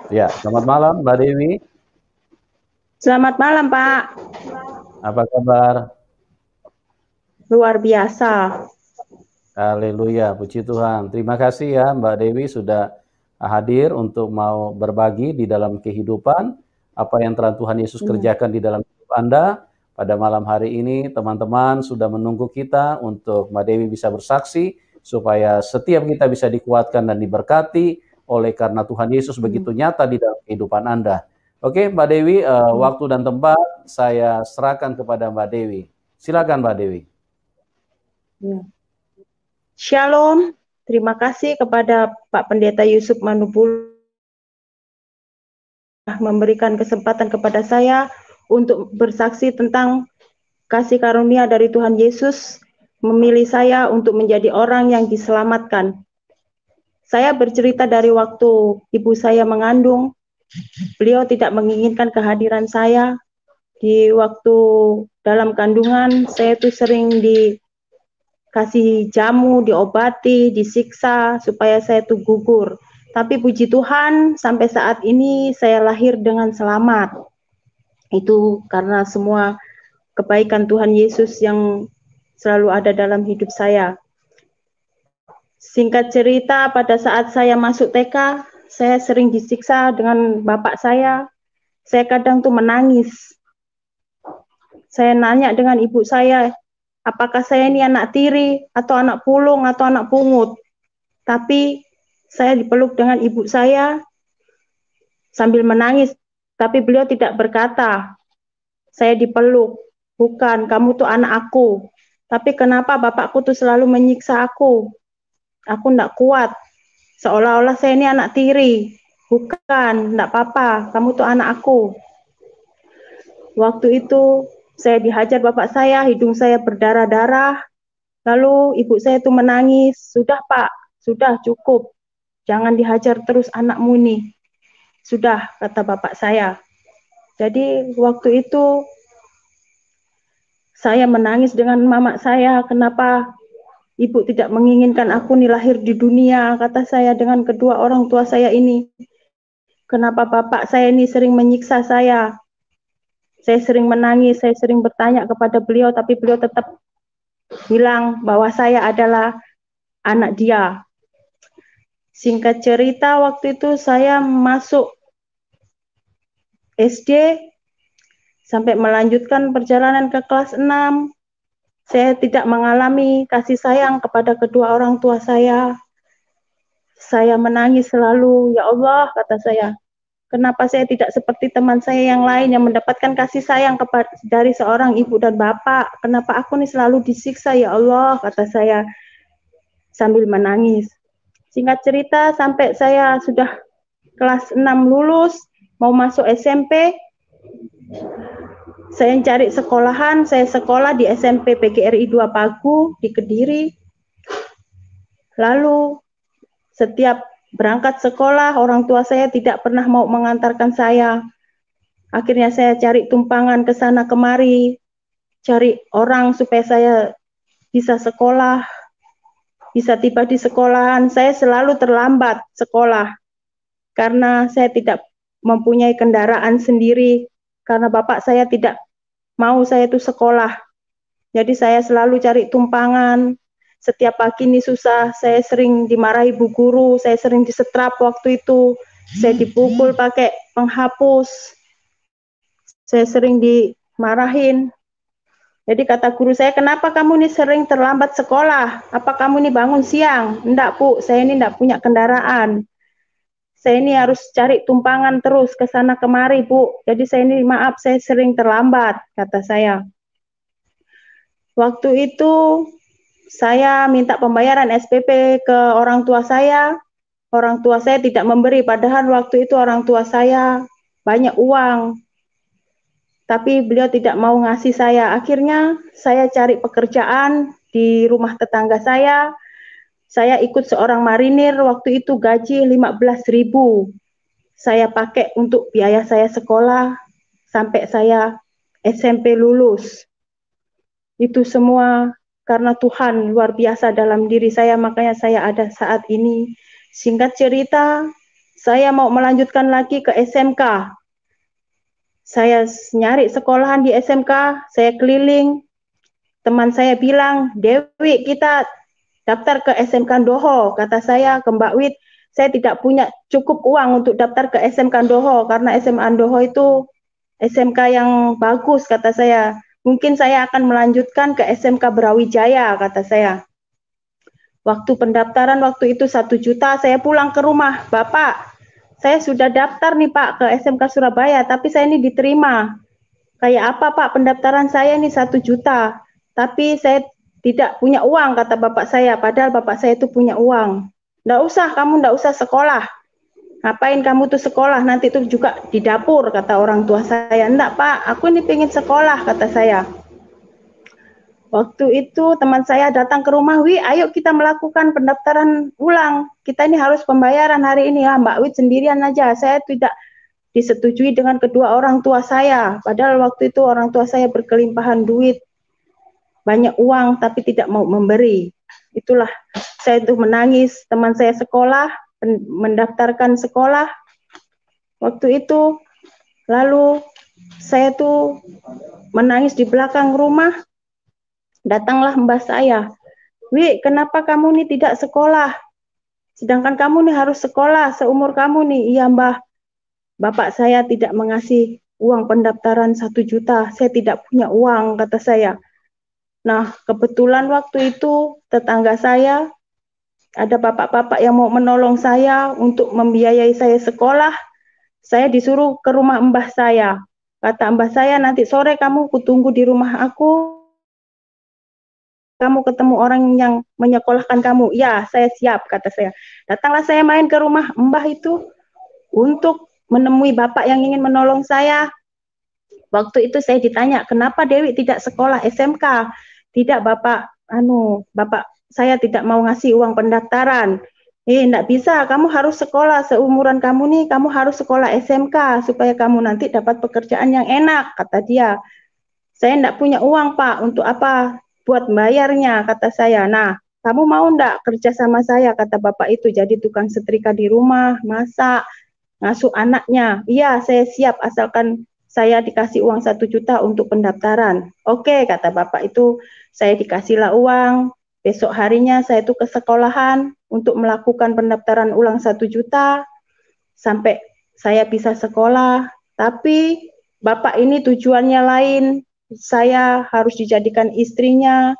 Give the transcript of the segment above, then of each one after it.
Ya, selamat malam Mbak Dewi. Selamat malam, Pak. Apa kabar? Luar biasa. Haleluya, puji Tuhan. Terima kasih ya Mbak Dewi sudah hadir untuk mau berbagi di dalam kehidupan apa yang telah Tuhan Yesus Ya. kerjakan di dalam hidup Anda. Pada malam hari ini teman-teman sudah menunggu kita untuk Mbak Dewi bisa bersaksi supaya setiap kita bisa dikuatkan dan diberkati oleh karena Tuhan Yesus begitu nyata di dalam kehidupan Anda. Oke, Mbak Dewi, waktu dan tempat saya serahkan kepada Mbak Dewi. Silakan Mbak Dewi. Ya. Shalom. Terima kasih kepada Pak Pendeta Yusuf Manupul memberikan kesempatan kepada saya untuk bersaksi tentang kasih karunia dari Tuhan Yesus memilih saya untuk menjadi orang yang diselamatkan. Saya bercerita dari waktu ibu saya mengandung. Beliau tidak menginginkan kehadiran saya. Di waktu dalam kandungan, saya tuh sering dikasih jamu, diobati, disiksa supaya saya tuh gugur. Tapi puji Tuhan, sampai saat ini saya lahir dengan selamat. Itu karena semua kebaikan Tuhan Yesus yang selalu ada dalam hidup saya. Singkat cerita, pada saat saya masuk TK, saya sering disiksa dengan bapak saya. Saya kadang tuh menangis. Saya nanya dengan ibu saya, apakah saya ini anak tiri, atau anak pulung, atau anak pungut. Tapi saya dipeluk dengan ibu saya sambil menangis, tapi beliau tidak berkata, saya dipeluk, bukan, kamu tuh anak aku. Tapi kenapa bapakku tuh selalu menyiksa aku? Aku tidak kuat, seolah-olah saya ini anak tiri. Bukan, tidak apa-apa, kamu tuh anak aku. Waktu itu saya dihajar bapak saya, hidung saya berdarah-darah. Lalu ibu saya tuh menangis, sudah Pak, sudah cukup, jangan dihajar terus anakmu nih. Sudah, kata bapak saya. Jadi waktu itu saya menangis dengan mama saya, kenapa ibu tidak menginginkan aku nih lahir di dunia, kata saya dengan kedua orang tua saya ini. Kenapa bapak saya ini sering menyiksa saya? Saya sering menangis, saya sering bertanya kepada beliau, tapi beliau tetap bilang bahwa saya adalah anak dia. Singkat cerita, waktu itu saya masuk SD sampai melanjutkan perjalanan ke kelas 6. Saya tidak mengalami kasih sayang kepada kedua orang tua saya. Saya menangis selalu, ya Allah, kata saya. Kenapa saya tidak seperti teman saya yang lain yang mendapatkan kasih sayang dari seorang ibu dan bapak? Kenapa aku nih selalu disiksa, ya Allah, kata saya sambil menangis. Singkat cerita, sampai saya sudah kelas 6 lulus, mau masuk SMP, saya cari sekolahan, saya sekolah di SMP PGRI 2 Pagu di Kediri. Lalu setiap berangkat sekolah, orang tua saya tidak pernah mau mengantarkan saya. Akhirnya saya cari tumpangan ke sana kemari, cari orang supaya saya bisa sekolah, bisa tiba di sekolahan. Saya selalu terlambat sekolah karena saya tidak mempunyai kendaraan sendiri, karena bapak saya tidak mau saya itu sekolah. Jadi saya selalu cari tumpangan. Setiap pagi ini susah, saya sering dimarahi bu guru, saya sering disetrap waktu itu. Saya dipukul pakai penghapus. Saya sering dimarahin. Jadi kata guru saya, kenapa kamu ini sering terlambat sekolah? Apa kamu ini bangun siang? Enggak, Bu, saya ini enggak punya kendaraan. Saya ini harus cari tumpangan terus ke sana kemari, Bu. Jadi saya ini maaf, saya sering terlambat, kata saya. Waktu itu saya minta pembayaran SPP ke orang tua saya. Orang tua saya tidak memberi, padahal waktu itu orang tua saya banyak uang. Tapi beliau tidak mau ngasih saya. Akhirnya saya cari pekerjaan di rumah tetangga saya. Saya ikut seorang marinir, waktu itu gaji 15.000. Saya pakai untuk biaya saya sekolah sampai saya SMP lulus. Itu semua karena Tuhan luar biasa dalam diri saya, makanya saya ada saat ini. Singkat cerita, saya mau melanjutkan lagi ke SMK. Saya nyari sekolahan di SMK, saya keliling. Teman saya bilang, Dewi, kita daftar ke SMK Doho. Kata saya ke Mbak Wit, saya tidak punya cukup uang untuk daftar ke SMK Doho karena SMA Doho itu SMK yang bagus, kata saya. Mungkin saya akan melanjutkan ke SMK Brawijaya, kata saya. Waktu pendaftaran waktu itu 1 juta, saya pulang ke rumah, Bapak, saya sudah daftar nih Pak ke SMK Surabaya, tapi saya ini diterima. Kayak apa Pak, pendaftaran saya ini 1 juta, tapi saya tidak punya uang, kata bapak saya, padahal bapak saya itu punya uang. Nggak usah, kamu nggak usah sekolah. Ngapain kamu tuh sekolah, nanti itu juga di dapur, kata orang tua saya. Enggak Pak, aku ini pengen sekolah, kata saya. Waktu itu teman saya datang ke rumah, Wi, ayo kita melakukan pendaftaran ulang. Kita ini harus pembayaran hari ini ya, Mbak Wit sendirian aja. Saya tidak disetujui dengan kedua orang tua saya. Padahal waktu itu orang tua saya berkelimpahan duit, banyak uang, tapi tidak mau memberi. Itulah saya itu menangis. Teman saya sekolah, mendaftarkan sekolah. Waktu itu, lalu saya tuh menangis di belakang rumah. Datanglah mbah saya, Wi, kenapa kamu nih tidak sekolah? Sedangkan kamu nih harus sekolah seumur kamu nih. Iya mbah, bapak saya tidak mengasih uang pendaftaran 1 juta. Saya tidak punya uang, kata saya. Nah, kebetulan waktu itu tetangga saya, ada bapak-bapak yang mau menolong saya untuk membiayai saya sekolah. Saya disuruh ke rumah mbah saya. Kata mbah saya, nanti sore kamu kutunggu di rumah aku, kamu ketemu orang yang menyekolahkan kamu. Ya, saya siap, kata saya. Datanglah saya main ke rumah mbah itu untuk menemui bapak yang ingin menolong saya. Waktu itu saya ditanya, kenapa Dewi tidak sekolah SMK? Tidak bapak, bapak saya tidak mau ngasih uang pendaftaran. Enggak bisa, kamu harus sekolah seumuran kamu nih, kamu harus sekolah SMK supaya kamu nanti dapat pekerjaan yang enak, kata dia. Saya enggak punya uang Pak, untuk apa? Buat bayarnya, kata saya. Nah, kamu mau enggak kerja sama saya, kata bapak itu, jadi tukang setrika di rumah, masak, ngasuh anaknya. Iya, saya siap asalkan saya dikasih uang 1 juta untuk pendaftaran. Oke, kata bapak itu, saya dikasihlah uang. Besok harinya saya tuh ke sekolahan untuk melakukan pendaftaran ulang 1 juta sampai saya bisa sekolah. Tapi bapak ini tujuannya lain. Saya harus dijadikan istrinya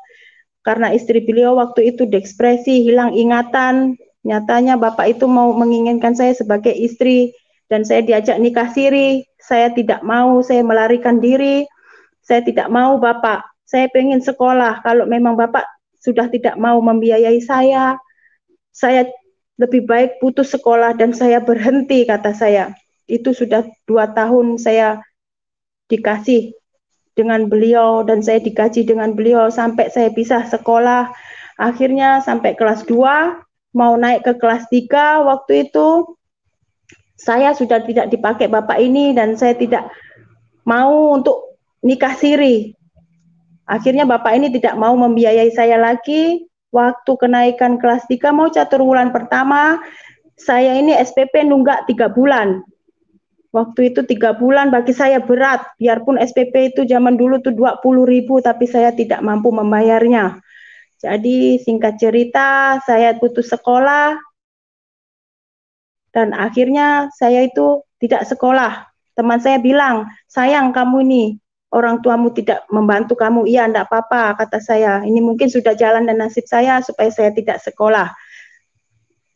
karena istri beliau waktu itu depresi, hilang ingatan. Nyatanya bapak itu mau menginginkan saya sebagai istri dan saya diajak nikah siri. Saya tidak mau, saya melarikan diri. Saya tidak mau bapak, saya pengen sekolah. Kalau memang bapak sudah tidak mau membiayai saya lebih baik putus sekolah dan saya berhenti, kata saya. Itu sudah 2 tahun saya dikasih dengan beliau dan saya digaji dengan beliau sampai saya bisa sekolah. Akhirnya sampai kelas 2, mau naik ke kelas 3, waktu itu saya sudah tidak dipakai bapak ini dan saya tidak mau untuk nikah siri. Akhirnya bapak ini tidak mau membiayai saya lagi. Waktu kenaikan kelas 3 mau catur bulan pertama, saya ini SPP nunggak 3 bulan. Waktu itu 3 bulan bagi saya berat, biarpun SPP itu zaman dulu tuh 20.000, tapi saya tidak mampu membayarnya. Jadi singkat cerita, saya putus sekolah, dan akhirnya saya itu tidak sekolah. Teman saya bilang, sayang kamu ini, orang tuamu tidak membantu kamu. Iya, enggak apa-apa, kata saya. Ini mungkin sudah jalan dan nasib saya supaya saya tidak sekolah.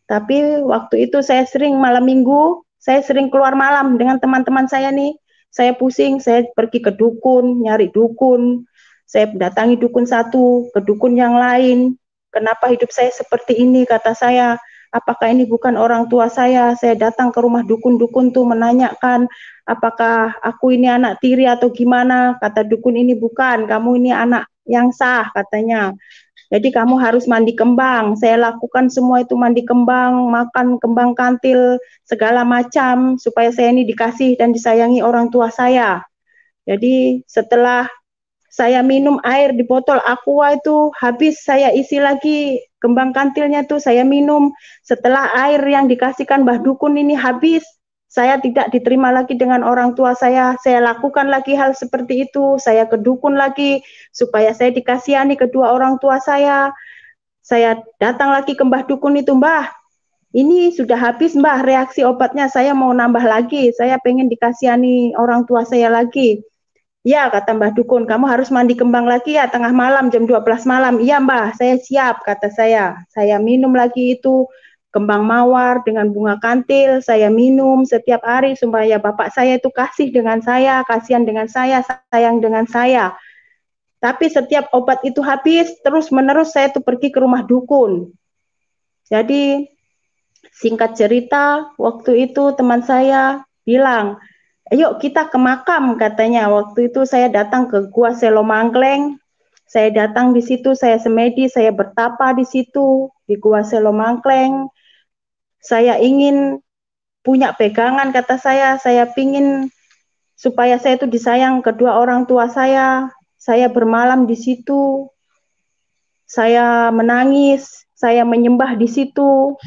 Tapi waktu itu saya sering malam minggu, saya sering keluar malam dengan teman-teman saya nih. Saya pusing, saya pergi ke dukun, nyari dukun. Saya datangi dukun satu, ke dukun yang lain. Kenapa hidup saya seperti ini, kata saya. Apakah ini bukan orang tua saya? Saya datang ke rumah dukun-dukun tuh menanyakan, apakah aku ini anak tiri atau gimana? Kata dukun ini bukan, kamu ini anak yang sah, katanya. Jadi kamu harus mandi kembang. Saya lakukan semua itu, mandi kembang, makan kembang kantil, segala macam, supaya saya ini dikasih dan disayangi orang tua saya. Jadi setelah saya minum air di botol aqua itu habis, saya isi lagi kembang kantilnya tuh saya minum. Setelah air yang dikasihkan Mbah Dukun ini habis, saya tidak diterima lagi dengan orang tua saya lakukan lagi hal seperti itu, saya ke dukun lagi supaya saya dikasihani kedua orang tua saya datang lagi ke Mbah Dukun itu, Mbah, ini sudah habis Mbah reaksi obatnya, saya mau nambah lagi, saya pengen dikasihani orang tua saya lagi. Ya, kata Mbah Dukun, kamu harus mandi kembang lagi ya tengah malam, jam 12 malam. Iya Mbah, saya siap, kata saya. Saya minum lagi itu kembang mawar dengan bunga kantil, saya minum setiap hari supaya bapak saya itu kasih dengan saya, kasihan dengan saya, sayang dengan saya. Tapi setiap obat itu habis, terus menerus saya tuh pergi ke rumah dukun. Jadi, singkat cerita, waktu itu teman saya bilang, ayo kita ke makam, katanya. Waktu itu saya datang ke Gua Selomangkleng. Saya datang di situ, saya semedi, saya bertapa di situ di Gua Selomangkleng. Saya ingin punya pegangan, kata saya pingin supaya saya itu disayang kedua orang tua saya. Saya bermalam di situ, saya menangis, saya menyembah di situ,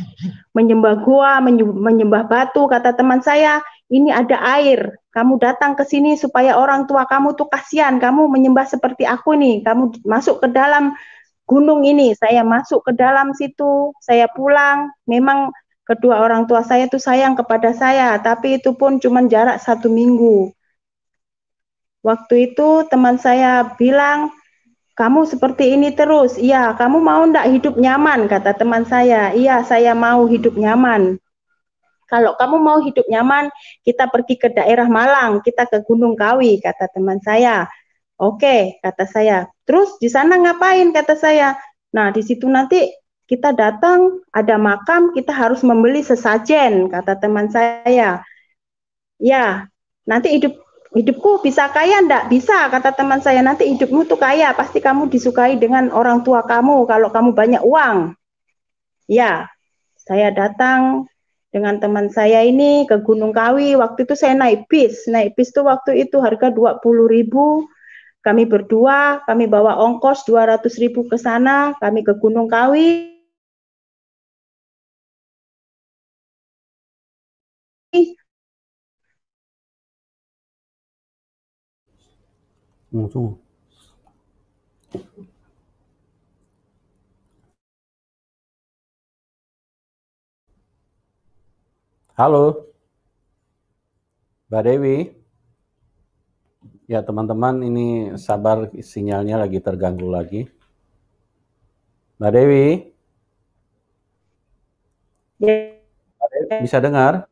menyembah gua, menyembah batu. Kata teman saya, ini ada air, kamu datang ke sini supaya orang tua kamu tuh kasihan, kamu menyembah seperti aku nih, kamu masuk ke dalam gunung ini. Saya masuk ke dalam situ, saya pulang, memang kedua orang tua saya tuh sayang kepada saya, tapi itu pun cuma jarak 1 minggu. Waktu itu teman saya bilang, kamu seperti ini terus, iya, kamu mau ndak hidup nyaman, kata teman saya. Iya, saya mau hidup nyaman. Kalau kamu mau hidup nyaman, kita pergi ke daerah Malang, kita ke Gunung Kawi, kata teman saya. Oke, kata saya. Terus di sana ngapain, kata saya. Nah, di situ nanti kita datang, ada makam, kita harus membeli sesajen, kata teman saya. Ya, nanti hidupku bisa kaya enggak? Bisa, kata teman saya. Nanti hidupmu tuh kaya, pasti kamu disukai dengan orang tua kamu kalau kamu banyak uang. Ya, saya datang dengan teman saya ini ke Gunung Kawi. Waktu itu saya naik bis. Naik bis tuh waktu itu harga 20.000. Kami berdua, kami bawa ongkos 200.000 ke sana, kami ke Gunung Kawi. Tunggu. Halo, Mbak Dewi. Ya teman-teman, ini sabar, sinyalnya lagi terganggu lagi. Mbak Dewi, Mbak Dewi bisa dengar?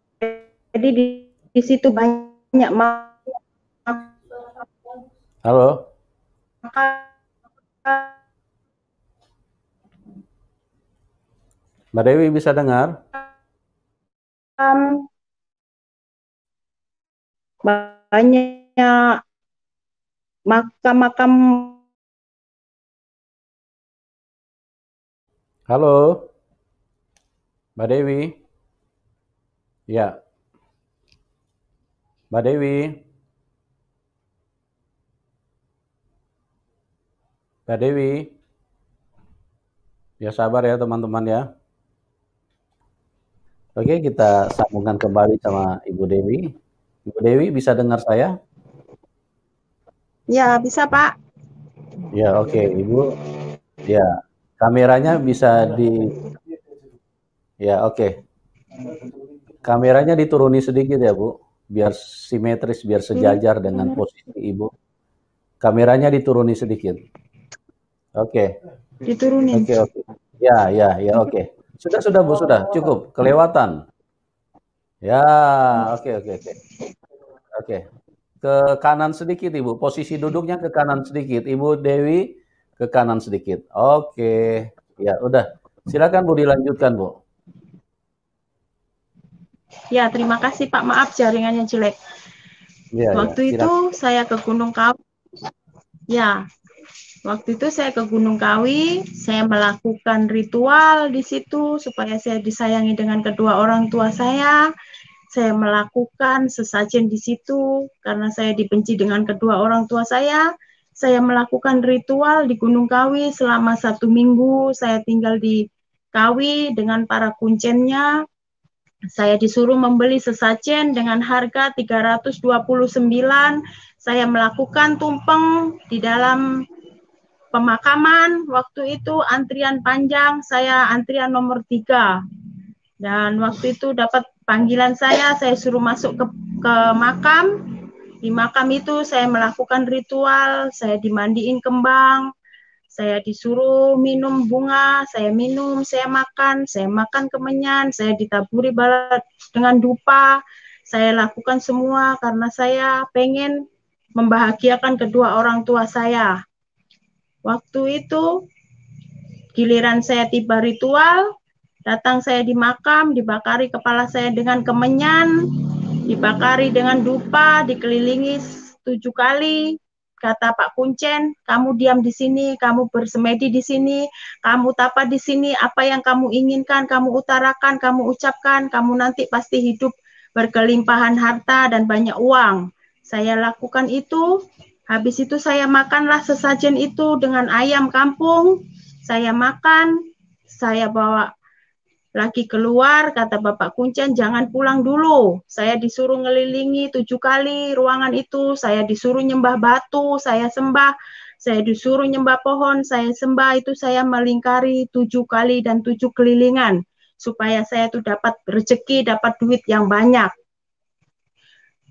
Jadi di situ banyak Halo, Mbak Dewi bisa dengar? Banyak makam-makam. Halo, Mbak Dewi. Ya, Mbak Dewi. Mbak Dewi. Ya sabar ya teman-teman ya. Oke, kita sambungkan kembali sama Ibu Dewi. Ibu Dewi bisa dengar saya? Ya, bisa Pak. Ya, oke, Ibu. Ya, kameranya bisa Ya, oke. Kameranya dituruni sedikit ya, Bu. Biar simetris, biar sejajar dengan posisi Ibu. Kameranya dituruni sedikit. Oke. Diturunin. Oke. Ya, oke. Sudah, Bu, sudah. Cukup. Kelewatan. Ya, oke. Oke. Ke kanan sedikit, Ibu. Posisi duduknya ke kanan sedikit. Ibu Dewi ke kanan sedikit. Oke. Ya, udah. Silakan Bu dilanjutkan, Bu. Ya, terima kasih Pak. Maaf jaringannya jelek. Waktu itu saya ke Gunung Kawi. Ya, waktu itu saya ke Gunung Kawi, saya melakukan ritual di situ supaya saya disayangi dengan kedua orang tua saya. Saya melakukan sesajen di situ karena saya dibenci dengan kedua orang tua saya. saya melakukan ritual di Gunung Kawi selama 1 minggu. Saya tinggal di Kawi dengan para kuncennya. Saya disuruh membeli sesajen dengan harga 329. Saya melakukan tumpeng di dalam pemakaman. Waktu itu antrian panjang, saya antrian nomor 3. Dan waktu itu dapat panggilan saya suruh masuk ke makam. Di makam itu saya melakukan ritual, saya dimandiin kembang, saya disuruh minum bunga, saya minum, saya makan kemenyan, saya ditaburi balat dengan dupa. Saya lakukan semua karena saya pengen membahagiakan kedua orang tua saya. Waktu itu giliran saya tiba ritual, datang saya di makam, dibakari kepala saya dengan kemenyan, dibakari dengan dupa, dikelilingi 7 kali. Kata Pak Kuncen, kamu diam di sini, kamu bersemedi di sini, kamu tapa di sini, apa yang kamu inginkan, kamu utarakan, kamu ucapkan, kamu nanti pasti hidup berkelimpahan harta dan banyak uang. Saya lakukan itu, habis itu saya makanlah sesajen itu dengan ayam kampung, saya makan, saya bawa lagi keluar, kata Bapak Kuncen, jangan pulang dulu. Saya disuruh ngelilingi 7 kali ruangan itu, saya disuruh nyembah batu, saya sembah, saya disuruh nyembah pohon, saya sembah, itu saya melingkari 7 kali dan 7 kelilingan, supaya saya tuh dapat rezeki, dapat duit yang banyak.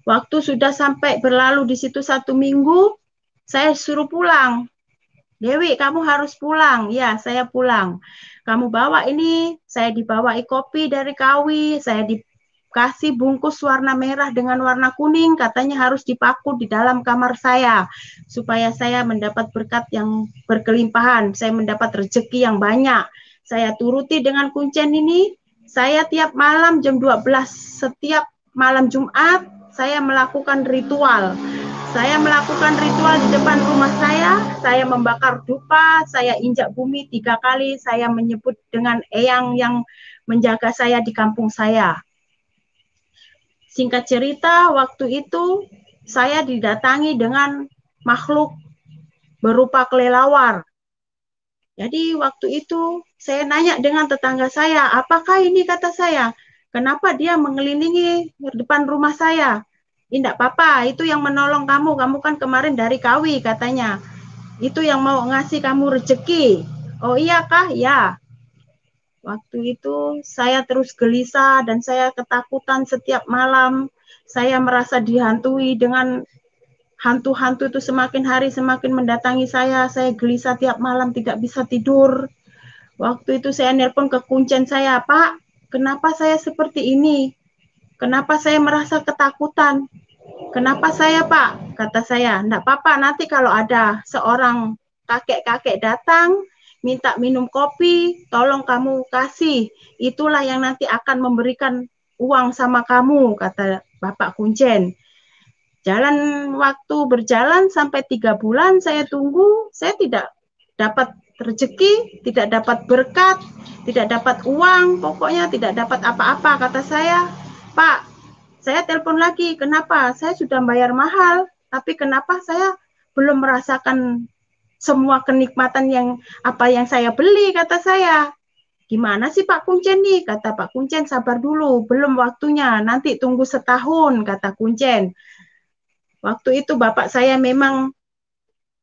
Waktu sudah sampai berlalu di situ 1 minggu, saya suruh pulang. Dewi, kamu harus pulang. Ya, saya pulang. Kamu bawa ini, saya dibawai kopi dari Kawi, saya dikasih bungkus warna merah dengan warna kuning, katanya harus dipaku di dalam kamar saya, supaya saya mendapat berkat yang berkelimpahan, saya mendapat rezeki yang banyak. Saya turuti dengan kuncen ini, saya tiap malam jam 12, setiap malam Jumat, saya melakukan ritual. Saya melakukan ritual di depan rumah saya membakar dupa, saya injak bumi 3 kali, saya menyebut dengan eyang yang menjaga saya di kampung saya. Singkat cerita, waktu itu saya didatangi dengan makhluk berupa kelelawar. Jadi waktu itu saya nanya dengan tetangga saya, apakah ini, kata saya, kenapa dia mengelilingi depan rumah saya? Tidak apa-apa, itu yang menolong kamu, kamu kan kemarin dari Kawi, katanya. Itu yang mau ngasih kamu rezeki. Oh iya kah? Ya. Waktu itu saya terus gelisah dan saya ketakutan setiap malam. Saya merasa dihantui dengan hantu-hantu itu, semakin hari semakin mendatangi saya gelisah tiap malam, tidak bisa tidur. Waktu itu saya nelpon ke kuncen saya, Pak, kenapa saya seperti ini? Kenapa saya merasa ketakutan? Kenapa saya, Pak? Kata saya, enggak apa-apa, nanti kalau ada seorang kakek-kakek datang, minta minum kopi, tolong kamu kasih. Itulah yang nanti akan memberikan uang sama kamu, kata Bapak Kuncen. Waktu berjalan sampai 3 bulan saya tunggu, saya tidak dapat rezeki, tidak dapat berkat, tidak dapat uang, pokoknya tidak dapat apa-apa. Kata saya, Pak, saya telepon lagi, kenapa? Saya sudah bayar mahal, tapi kenapa saya belum merasakan semua kenikmatan yang apa yang saya beli, kata saya. Gimana sih Pak Kuncen nih? Kata Pak Kuncen, sabar dulu, belum waktunya, nanti tunggu setahun, kata Kuncen. Waktu itu bapak saya memang,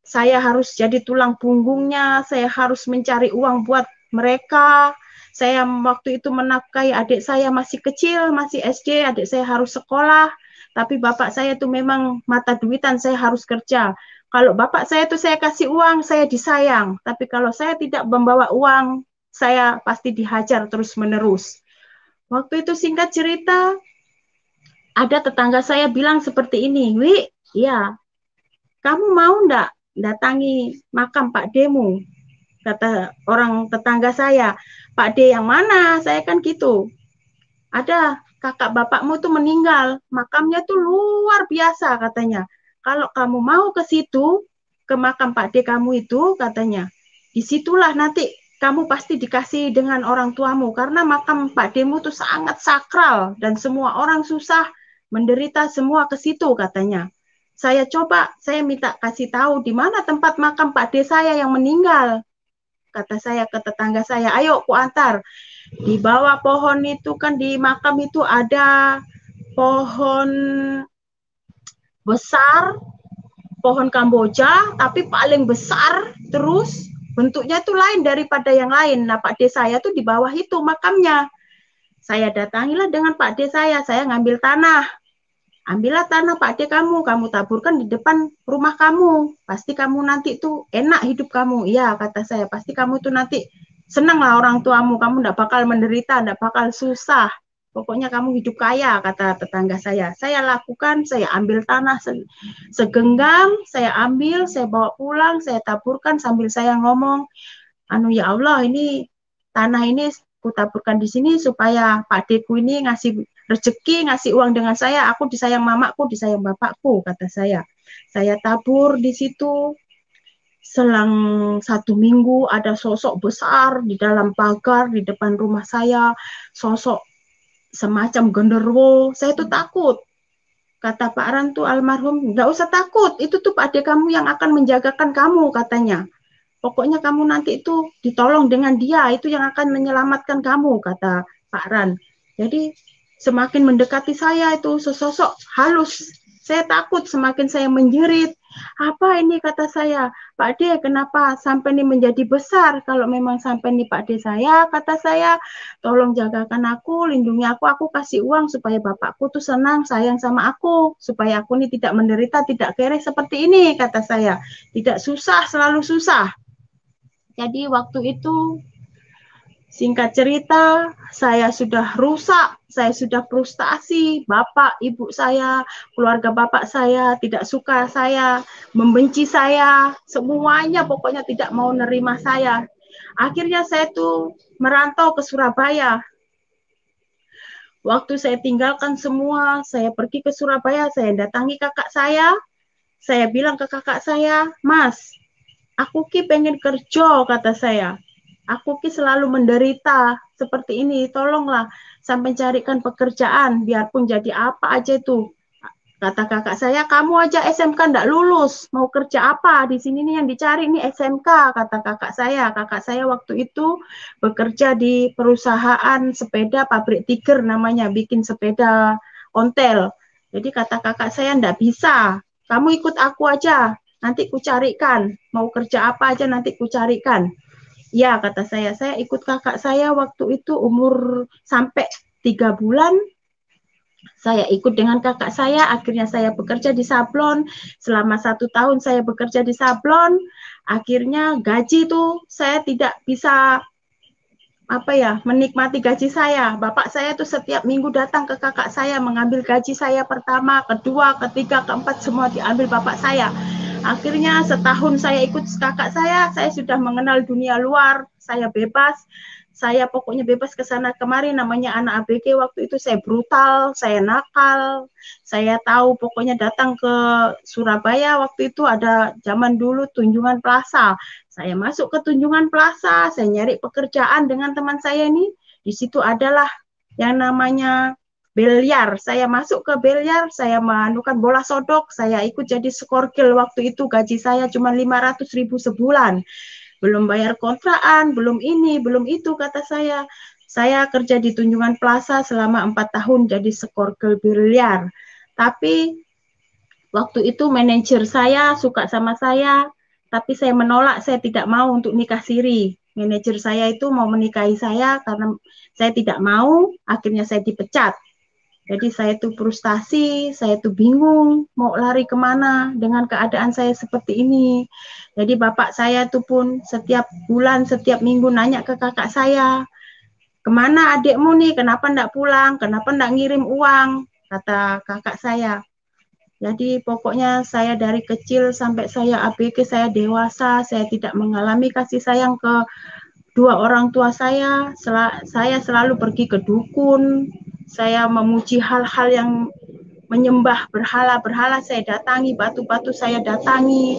saya harus jadi tulang punggungnya, saya harus mencari uang buat mereka. Saya waktu itu menafkahi adik saya masih kecil, masih SD, adik saya harus sekolah. Tapi bapak saya itu memang mata duitan, saya harus kerja. Kalau bapak saya itu saya kasih uang, saya disayang. Tapi kalau saya tidak membawa uang, saya pasti dihajar terus-menerus. Waktu itu singkat cerita, ada tetangga saya bilang seperti ini, Wi, ya, kamu mau enggak datangi makam Pak Demu? Kata orang tetangga saya, Pak D yang mana? Saya kan gitu. Ada kakak bapakmu tuh meninggal, makamnya tuh luar biasa katanya. Kalau kamu mau ke situ, ke makam Pak D kamu itu, katanya, disitulah nanti kamu pasti dikasih dengan orang tuamu, karena makam Pak Demu tuh sangat sakral dan semua orang susah menderita semua ke situ, katanya. Saya minta kasih tahu di mana tempat makam Pak D saya yang meninggal. Kata saya ke tetangga saya, ayo ku antar. Di bawah pohon itu kan di makam itu ada pohon besar, pohon Kamboja, tapi paling besar, terus bentuknya itu lain daripada yang lain. Nah, Pak D saya tuh di bawah itu makamnya. Saya datangilah dengan Pak D saya ngambil tanah. Ambillah tanah Pak D kamu taburkan di depan rumah kamu. Pasti kamu nanti tuh enak hidup kamu. Iya, kata saya, pasti kamu tuh nanti senang lah orang tuamu. Kamu enggak bakal menderita, enggak bakal susah. Pokoknya kamu hidup kaya, kata tetangga saya. Saya lakukan, saya ambil tanah segenggam, saya ambil, saya bawa pulang, saya taburkan sambil saya ngomong, ya Allah, ini tanah ini kutaburkan di sini supaya Pak Deku ini ngasih rezeki, ngasih uang dengan saya, aku disayang mamaku, disayang bapakku, kata saya. Saya tabur di situ. Selang 1 minggu ada sosok besar di dalam pagar di depan rumah saya, sosok semacam genderuwo. Saya tuh takut. Kata Pak Rantu almarhum, nggak usah takut, itu tuh Pak Ade kamu yang akan menjagakan kamu, katanya. Pokoknya kamu nanti itu ditolong dengan dia, itu yang akan menyelamatkan kamu, kata Pak Ran. Jadi semakin mendekati saya itu sesosok halus. Saya takut, semakin saya menjerit. Apa ini, kata saya, Pak D, kenapa sampai ini menjadi besar? Kalau memang sampai ini Pak D saya, kata saya, tolong jagakan aku, lindungi aku kasih uang supaya bapakku tuh senang, sayang sama aku, supaya aku ini tidak menderita, tidak kere seperti ini, kata saya. Tidak susah, selalu susah. Jadi waktu itu, singkat cerita, saya sudah rusak, saya sudah frustasi, bapak, ibu saya, keluarga bapak saya tidak suka saya, membenci saya, semuanya pokoknya tidak mau nerima saya. Akhirnya saya tuh merantau ke Surabaya. Waktu saya tinggalkan semua, saya pergi ke Surabaya, saya datangi kakak saya bilang ke kakak saya, Mas, aku ki pengen kerja, kata saya. Aku ki selalu menderita seperti ini, tolonglah sampai carikan pekerjaan, biarpun jadi apa aja itu. Kata kakak saya, kamu aja SMK ndak lulus, mau kerja apa? Di sini nih yang dicari nih SMK, kata kakak saya. Kakak saya waktu itu bekerja di perusahaan sepeda, pabrik Tiger namanya, bikin sepeda ontel. Jadi kata kakak saya, ndak bisa, kamu ikut aku aja, nanti ku carikan, mau kerja apa aja nanti ku carikan. Ya, kata saya ikut kakak saya waktu itu umur sampai 3 bulan, saya ikut dengan kakak saya, akhirnya saya bekerja di sablon, selama 1 tahun saya bekerja di sablon, akhirnya gaji itu saya tidak bisa menikmati gaji saya. Bapak saya tuh setiap minggu datang ke kakak saya, mengambil gaji saya pertama, kedua, ketiga, keempat, semua diambil bapak saya. Akhirnya setahun saya ikut kakak saya sudah mengenal dunia luar, saya bebas. Saya pokoknya bebas ke sana kemari, namanya anak ABG waktu itu saya brutal, saya nakal, saya tahu pokoknya datang ke Surabaya waktu itu ada zaman dulu Tunjungan Plaza. Saya masuk ke Tunjungan Plaza, saya nyari pekerjaan dengan teman saya ini, di situ adalah yang namanya biliar. Saya masuk ke biliar, saya menukan bola sodok, saya ikut jadi skorgil waktu itu, gaji saya cuma 500.000 sebulan. Belum bayar kontrakan, belum ini, belum itu, kata saya. Saya kerja di Tunjungan Plaza selama 4 tahun jadi skorgel biliar. Tapi waktu itu manajer saya suka sama saya, tapi saya menolak, saya tidak mau untuk nikah siri. Manajer saya itu mau menikahi saya karena saya tidak mau, akhirnya saya dipecat. Jadi saya tuh frustasi, saya tuh bingung mau lari kemana dengan keadaan saya seperti ini. Jadi bapak saya tuh pun setiap bulan, setiap minggu nanya ke kakak saya, kemana adikmu nih, kenapa enggak pulang, kenapa enggak ngirim uang, kata kakak saya. Jadi pokoknya saya dari kecil sampai saya ABG, saya dewasa, saya tidak mengalami kasih sayang ke dua orang tua saya. Saya selalu pergi ke dukun, saya memuji hal-hal yang menyembah berhala-berhala, saya datangi, batu-batu saya datangi.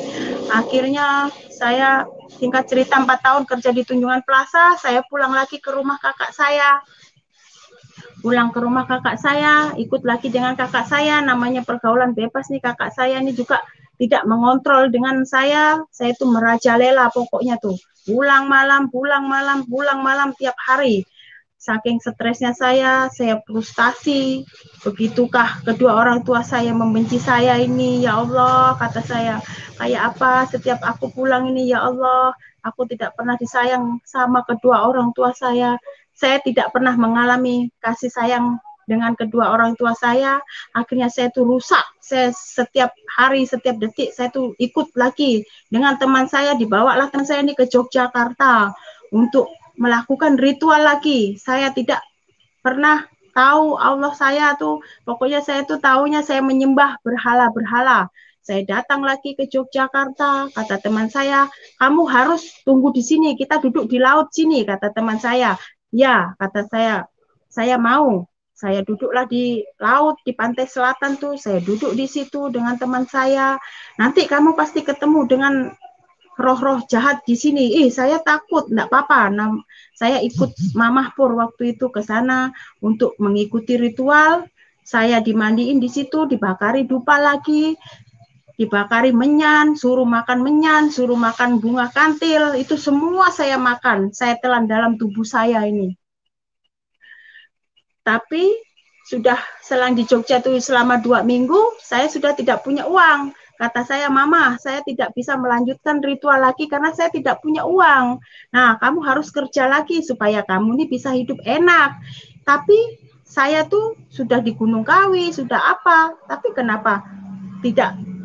Akhirnya saya, singkat cerita, 4 tahun kerja di Tunjungan Plaza, saya pulang lagi ke rumah kakak saya. pulang ke rumah kakak saya, ikut lagi dengan kakak saya, namanya pergaulan bebas nih, kakak saya ini juga tidak mengontrol dengan saya itu merajalela pokoknya tuh, pulang malam, pulang malam, pulang malam tiap hari. Saking stresnya saya frustasi. Begitukah kedua orang tua saya membenci saya ini, ya Allah, kata saya. Kayak apa setiap aku pulang ini, ya Allah, aku tidak pernah disayang sama kedua orang tua saya. Saya tidak pernah mengalami kasih sayang dengan kedua orang tua saya. Akhirnya saya tuh rusak. Saya setiap hari, setiap detik saya tuh ikut lagi dengan teman saya, dibawalah teman saya ini ke Yogyakarta untuk melakukan ritual lagi. Saya tidak pernah tahu Allah saya tuh, pokoknya saya tuh taunya saya menyembah berhala-berhala. Saya datang lagi ke Yogyakarta, kata teman saya, kamu harus tunggu di sini, kita duduk di laut sini, kata teman saya. Ya, kata saya mau. Saya duduklah di laut, di pantai selatan tuh, saya duduk di situ dengan teman saya. Nanti kamu pasti ketemu dengan roh-roh jahat di sini. Saya takut, enggak apa-apa. Saya ikut Mamah Pur waktu itu ke sana untuk mengikuti ritual. Saya dimandiin di situ, dibakari dupa lagi, dibakari menyan, suruh makan bunga kantil, itu semua saya makan. Saya telan dalam tubuh saya ini. Tapi sudah selang di Jogja itu selama 2 minggu, saya sudah tidak punya uang. Kata saya, Mama, saya tidak bisa melanjutkan ritual lagi karena saya tidak punya uang. Nah, kamu harus kerja lagi supaya kamu ini bisa hidup enak. Tapi saya tuh sudah di Gunung Kawi, sudah apa, tapi kenapa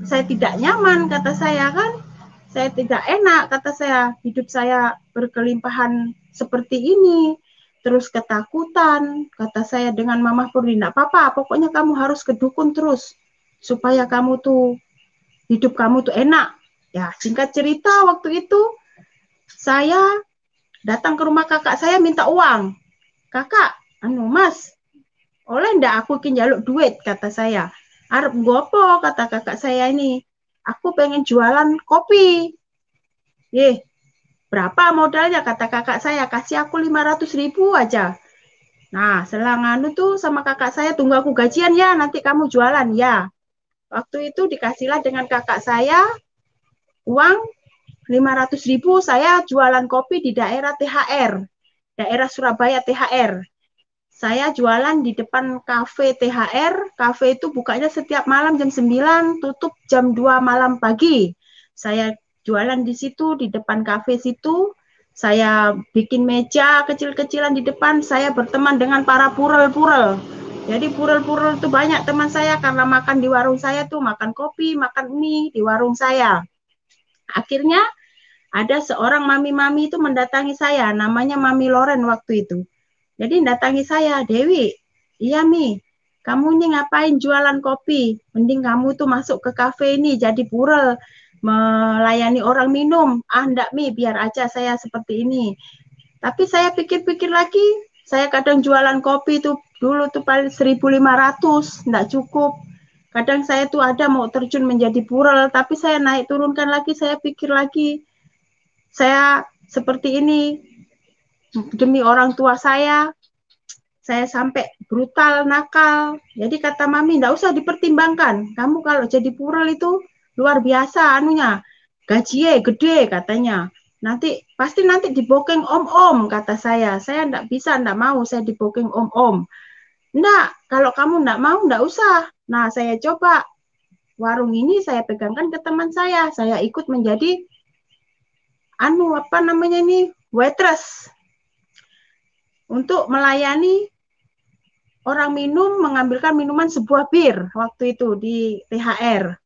saya tidak nyaman, kata saya kan. Saya tidak enak, kata saya, hidup saya berkelimpahan seperti ini. Terus ketakutan, kata saya dengan Mama Purni, enggak apa-apa, pokoknya kamu harus ke dukun terus, supaya kamu tuh, hidup kamu tuh enak. Ya, singkat cerita, waktu itu, saya datang ke rumah kakak saya minta uang. Kakak, Mas, oleh ndak aku njaluk duit, kata saya. Arep gopo, kata kakak saya ini. Aku pengen jualan kopi. Berapa modalnya, kata kakak saya, kasih aku 500.000 aja. Nah, selang tuh sama kakak saya, tunggu aku gajian ya, nanti kamu jualan ya. Waktu itu dikasihlah dengan kakak saya uang 500.000, saya jualan kopi di daerah THR, daerah Surabaya THR. Saya jualan di depan kafe THR, kafe itu bukanya setiap malam jam 9, tutup jam 2 malam pagi. Saya jualan di situ, di depan kafe situ. Saya bikin meja kecil-kecilan di depan, saya berteman dengan para purel-purel. Jadi purel-purel itu banyak teman saya karena makan di warung saya tuh, makan kopi, makan mie di warung saya. Akhirnya ada seorang mami-mami itu mendatangi saya, namanya Mami Loren waktu itu. Jadi datangi saya, Dewi, iya Mi, kamu ini ngapain jualan kopi? Mending kamu tuh masuk ke kafe ini jadi purel, melayani orang minum. Enggak Mi, biar aja saya seperti ini. Tapi saya pikir-pikir lagi, saya kadang jualan kopi tuh dulu tuh paling 1.500, enggak cukup. Kadang saya tuh ada mau terjun menjadi purel, tapi saya naik turunkan lagi, saya pikir lagi, saya seperti ini demi orang tua saya sampai brutal, nakal. Jadi kata Mami, enggak usah dipertimbangkan. Kamu kalau jadi purel itu luar biasa anunya. Gajinya gede katanya. Pasti nanti dibooking om-om, kata saya. Saya enggak bisa, enggak mau saya dibooking om-om. Enggak, kalau kamu enggak mau, enggak usah. Nah, saya coba warung ini saya pegangkan ke teman saya. Saya ikut menjadi waitress. Untuk melayani orang minum, mengambilkan minuman sebuah bir waktu itu di THR.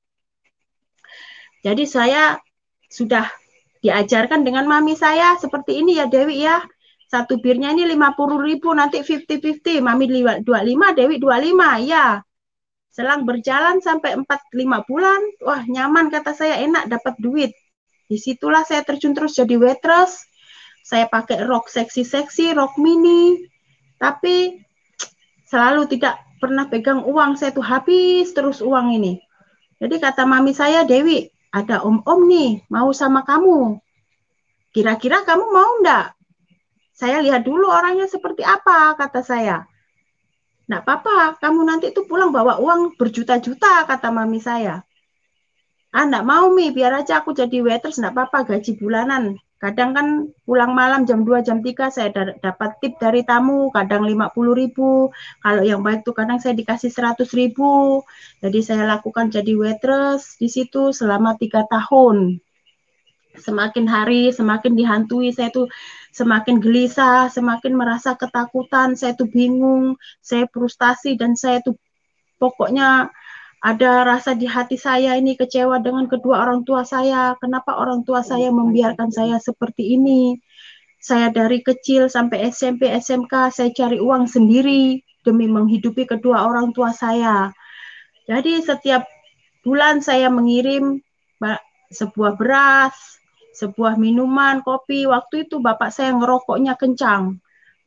Jadi saya sudah diajarkan dengan mami saya seperti ini ya Dewi ya. Satu birnya ini 50.000, nanti 50-50. Mami 25, Dewi 25 ya. Selang berjalan sampai 4-5 bulan, wah nyaman kata saya, enak dapat duit. Disitulah saya terjun terus jadi waitress. Saya pakai rok seksi-seksi, rok mini. Tapi selalu tidak pernah pegang uang, saya tuh habis terus uang ini. Jadi kata mami saya, Dewi, ada om-om nih, mau sama kamu. Kira-kira kamu mau enggak? Saya lihat dulu orangnya seperti apa, kata saya. Enggak apa-apa, kamu nanti tuh pulang bawa uang berjuta-juta, kata mami saya. Enggak mau Mi, biar aja aku jadi waitress, enggak apa-apa, gaji bulanan. Kadang kan pulang malam jam 2, jam 3 saya dapat tip dari tamu, kadang 50.000. Kalau yang baik tuh kadang saya dikasih 100.000. Jadi saya lakukan jadi waitress di situ selama 3 tahun. Semakin hari semakin dihantui, saya tuh semakin gelisah, semakin merasa ketakutan, saya tuh bingung, saya frustasi, dan saya tuh pokoknya ada rasa di hati saya ini kecewa dengan kedua orang tua saya. Kenapa orang tua saya membiarkan saya seperti ini? Saya dari kecil sampai SMP, SMK, saya cari uang sendiri demi menghidupi kedua orang tua saya. Jadi setiap bulan saya mengirim sebuah beras, sebuah minuman, kopi. Waktu itu bapak saya ngerokoknya kencang.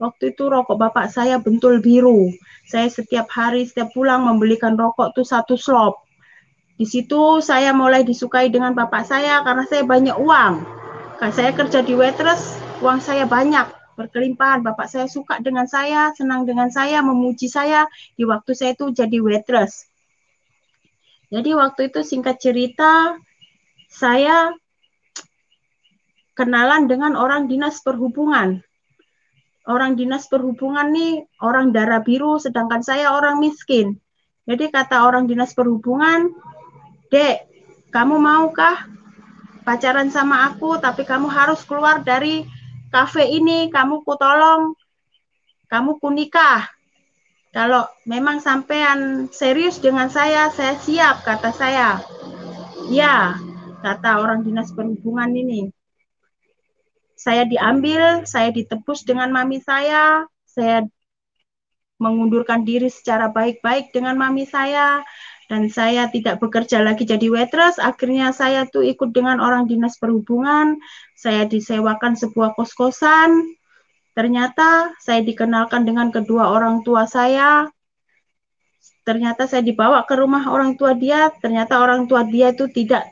Waktu itu rokok bapak saya bentul biru. Saya setiap hari, setiap pulang membelikan rokok tuh 1 slop. Di situ saya mulai disukai dengan bapak saya karena saya banyak uang. Karena saya kerja di waitress, uang saya banyak, berkelimpahan. Bapak saya suka dengan saya, senang dengan saya, memuji saya di waktu saya itu jadi waitress. Jadi waktu itu singkat cerita, saya kenalan dengan orang dinas perhubungan. Orang dinas perhubungan nih orang darah biru, sedangkan saya orang miskin. Jadi kata orang dinas perhubungan, Dek, kamu maukah pacaran sama aku, tapi kamu harus keluar dari kafe ini, kamu kutolong, kamu kunikah. Kalau memang sampean serius dengan saya siap, kata saya. Ya, kata orang dinas perhubungan ini. Saya diambil, saya ditebus dengan mami saya mengundurkan diri secara baik-baik dengan mami saya, dan saya tidak bekerja lagi jadi waitress. Akhirnya saya tuh ikut dengan orang dinas perhubungan, saya disewakan sebuah kos-kosan. Ternyata saya dikenalkan dengan kedua orang tua saya. Ternyata saya dibawa ke rumah orang tua dia, ternyata orang tua dia itu tidak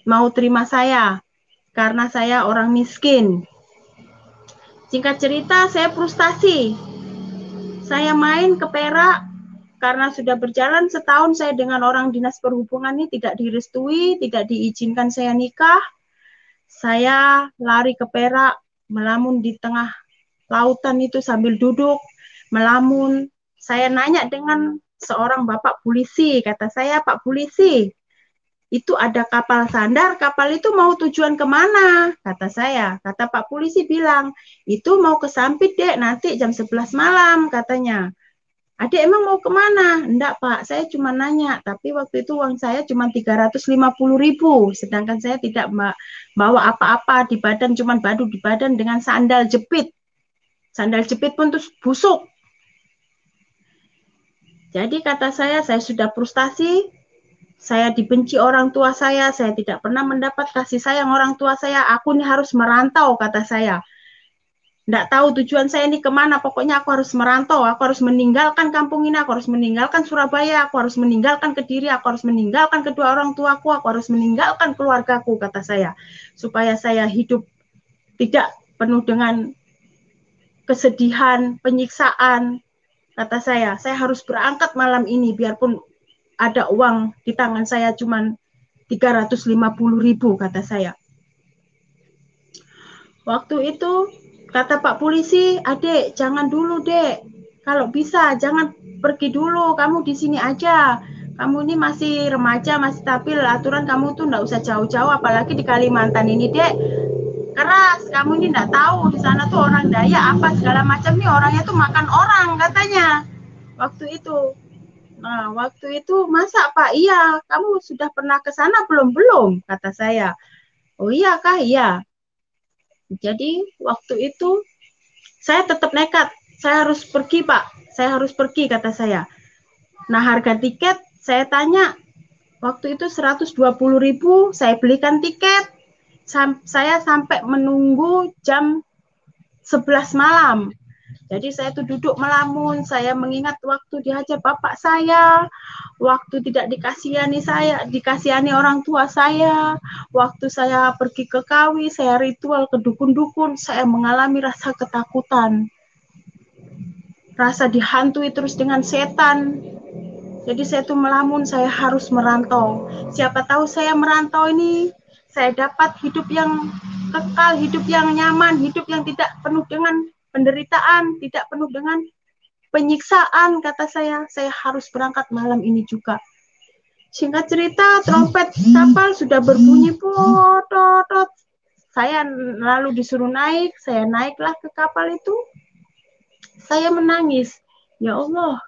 mau terima saya karena saya orang miskin. Singkat cerita, saya frustasi. Saya main ke Perak karena sudah berjalan setahun saya dengan orang dinas perhubungan ini tidak direstui, tidak diizinkan saya nikah. Saya lari ke Perak, melamun di tengah lautan itu sambil duduk, melamun. Saya nanya dengan seorang bapak polisi, kata saya, Pak polisi, itu ada kapal sandar, kapal itu mau tujuan kemana? Kata saya. Kata Pak polisi bilang, itu mau ke Sampit, Dek, nanti jam 11 malam, katanya. Adik emang mau kemana? Enggak, Pak, saya cuma nanya, tapi waktu itu uang saya cuma 350.000, sedangkan saya tidak bawa apa-apa di badan, cuma badu di badan dengan sandal jepit. Sandal jepit pun terus busuk. Jadi kata saya sudah frustasi, saya dibenci orang tua saya tidak pernah mendapat kasih sayang orang tua saya, aku ini harus merantau, kata saya. Nggak tahu tujuan saya ini kemana, pokoknya aku harus merantau, aku harus meninggalkan kampung ini, aku harus meninggalkan Surabaya, aku harus meninggalkan Kediri, aku harus meninggalkan kedua orang tuaku, aku harus meninggalkan keluargaku, kata saya. Supaya saya hidup tidak penuh dengan kesedihan, penyiksaan, kata saya harus berangkat malam ini, biarpun ada uang di tangan saya cuma 350.000, kata saya. Waktu itu kata Pak polisi, Adek, jangan dulu, Dek. Kalau bisa, jangan pergi dulu. Kamu di sini aja. Kamu ini masih remaja, masih stabil. Aturan kamu tuh nggak usah jauh-jauh, apalagi di Kalimantan ini, Dek. Keras, kamu ini nggak tahu. Di sana tuh orang Dayak, apa segala macam nih. Orangnya tuh makan orang, katanya. Waktu itu. Nah, waktu itu, masa Pak? Iya, kamu sudah pernah ke sana belum? Belum, kata saya. Oh iya kah? Iya. Jadi waktu itu saya tetap nekat, saya harus pergi Pak, saya harus pergi, kata saya. Nah harga tiket saya tanya, waktu itu 120.000, saya belikan tiket, saya sampai menunggu jam 11 malam. Jadi saya tuh duduk melamun, saya mengingat waktu dihajar bapak saya, waktu tidak dikasihani orang tua saya, waktu saya pergi ke Kawi, saya ritual ke dukun-dukun, saya mengalami rasa ketakutan. rasa dihantui terus dengan setan. Jadi saya tuh melamun, saya harus merantau. Siapa tahu saya merantau ini, saya dapat hidup yang kekal, hidup yang nyaman, hidup yang tidak penuh dengan penderitaan, tidak penuh dengan penyiksaan. Kata saya harus berangkat malam ini juga. Singkat cerita, trompet kapal sudah berbunyi, potot. Saya lalu disuruh naik, saya naiklah ke kapal itu. Saya menangis, ya Allah,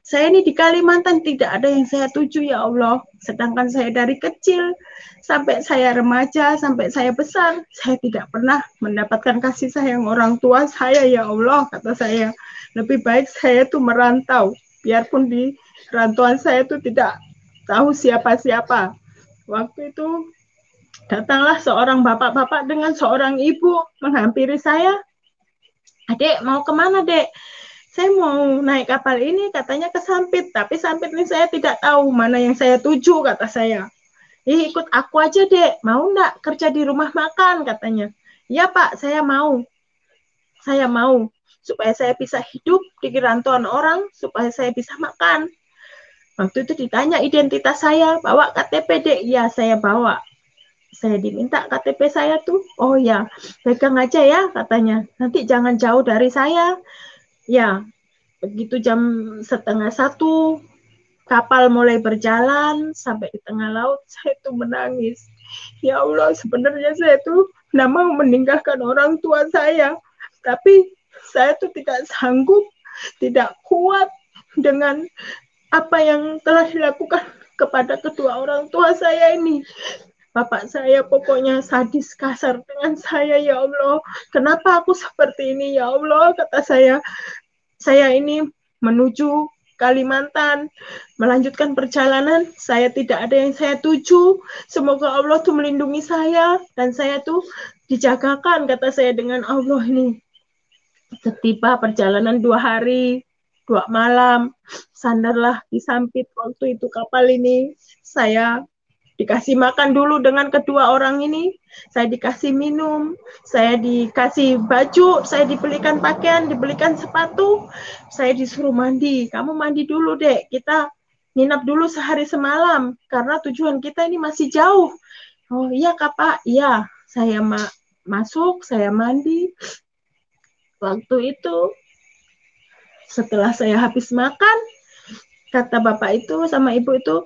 saya ini di Kalimantan tidak ada yang saya tuju, ya Allah. Sedangkan saya dari kecil sampai saya remaja, sampai saya besar, saya tidak pernah mendapatkan kasih sayang orang tua saya, ya Allah, kata saya. Lebih baik saya tuh merantau, biarpun di rantauan saya itu tidak tahu siapa-siapa. Waktu itu datanglah seorang bapak-bapak dengan seorang ibu menghampiri saya. Adek, mau kemana, Dek? Saya mau naik kapal ini, katanya ke Sampit, tapi Sampit ini saya tidak tahu mana yang saya tuju, kata saya. Ikut aku aja, Dek, mau enggak kerja di rumah makan, katanya. Ya Pak, saya mau, supaya saya bisa hidup di rantauan orang, supaya saya bisa makan. Waktu itu ditanya identitas saya, bawa KTP, Dek. Ya, saya bawa. Saya diminta KTP saya tuh, oh ya, pegang aja ya, katanya. Nanti jangan jauh dari saya. Ya, begitu jam 12:30 kapal mulai berjalan sampai di tengah laut, saya tuh menangis. Ya Allah, sebenarnya saya tuh tidak mau meninggalkan orang tua saya, tapi saya tuh tidak sanggup, tidak kuat dengan apa yang telah dilakukan kepada kedua orang tua saya ini. Bapak saya pokoknya sadis, kasar dengan saya, ya Allah. Kenapa aku seperti ini, ya Allah, kata saya. Saya ini menuju Kalimantan, melanjutkan perjalanan, saya tidak ada yang saya tuju. Semoga Allah tuh melindungi saya, dan saya tuh dijagakan, kata saya dengan Allah ini. Setiba perjalanan 2 hari, 2 malam, sandarlah di Sampit waktu itu kapal ini. Saya dikasih makan dulu dengan kedua orang ini, saya dikasih minum, saya dikasih baju, saya dibelikan pakaian, dibelikan sepatu, saya disuruh mandi. Kamu mandi dulu, Dek, kita nginap dulu sehari semalam, karena tujuan kita ini masih jauh. Oh iya Kak, Pak, iya. Saya masuk, saya mandi. Waktu itu, setelah saya habis makan, kata bapak itu sama ibu itu,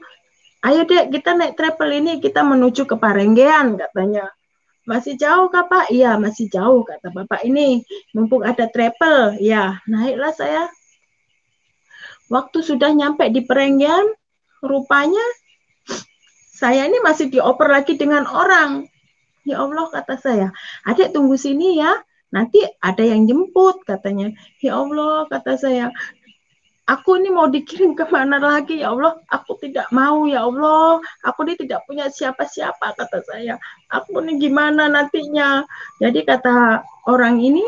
ayo Dek, kita naik travel ini, kita menuju ke Parenggean, katanya. Masih jauh, Kak, Pak? Iya, masih jauh, kata bapak ini. Mumpung ada travel, ya, naiklah saya. Waktu sudah nyampe di Parenggean, rupanya saya ini masih dioper lagi dengan orang. Ya Allah, kata saya, Adek tunggu sini ya, nanti ada yang jemput, katanya. Ya Allah, kata saya, aku ini mau dikirim kemana lagi, ya Allah, aku tidak mau, ya Allah, aku ini tidak punya siapa-siapa, kata saya, aku ini gimana nantinya. Jadi kata orang ini,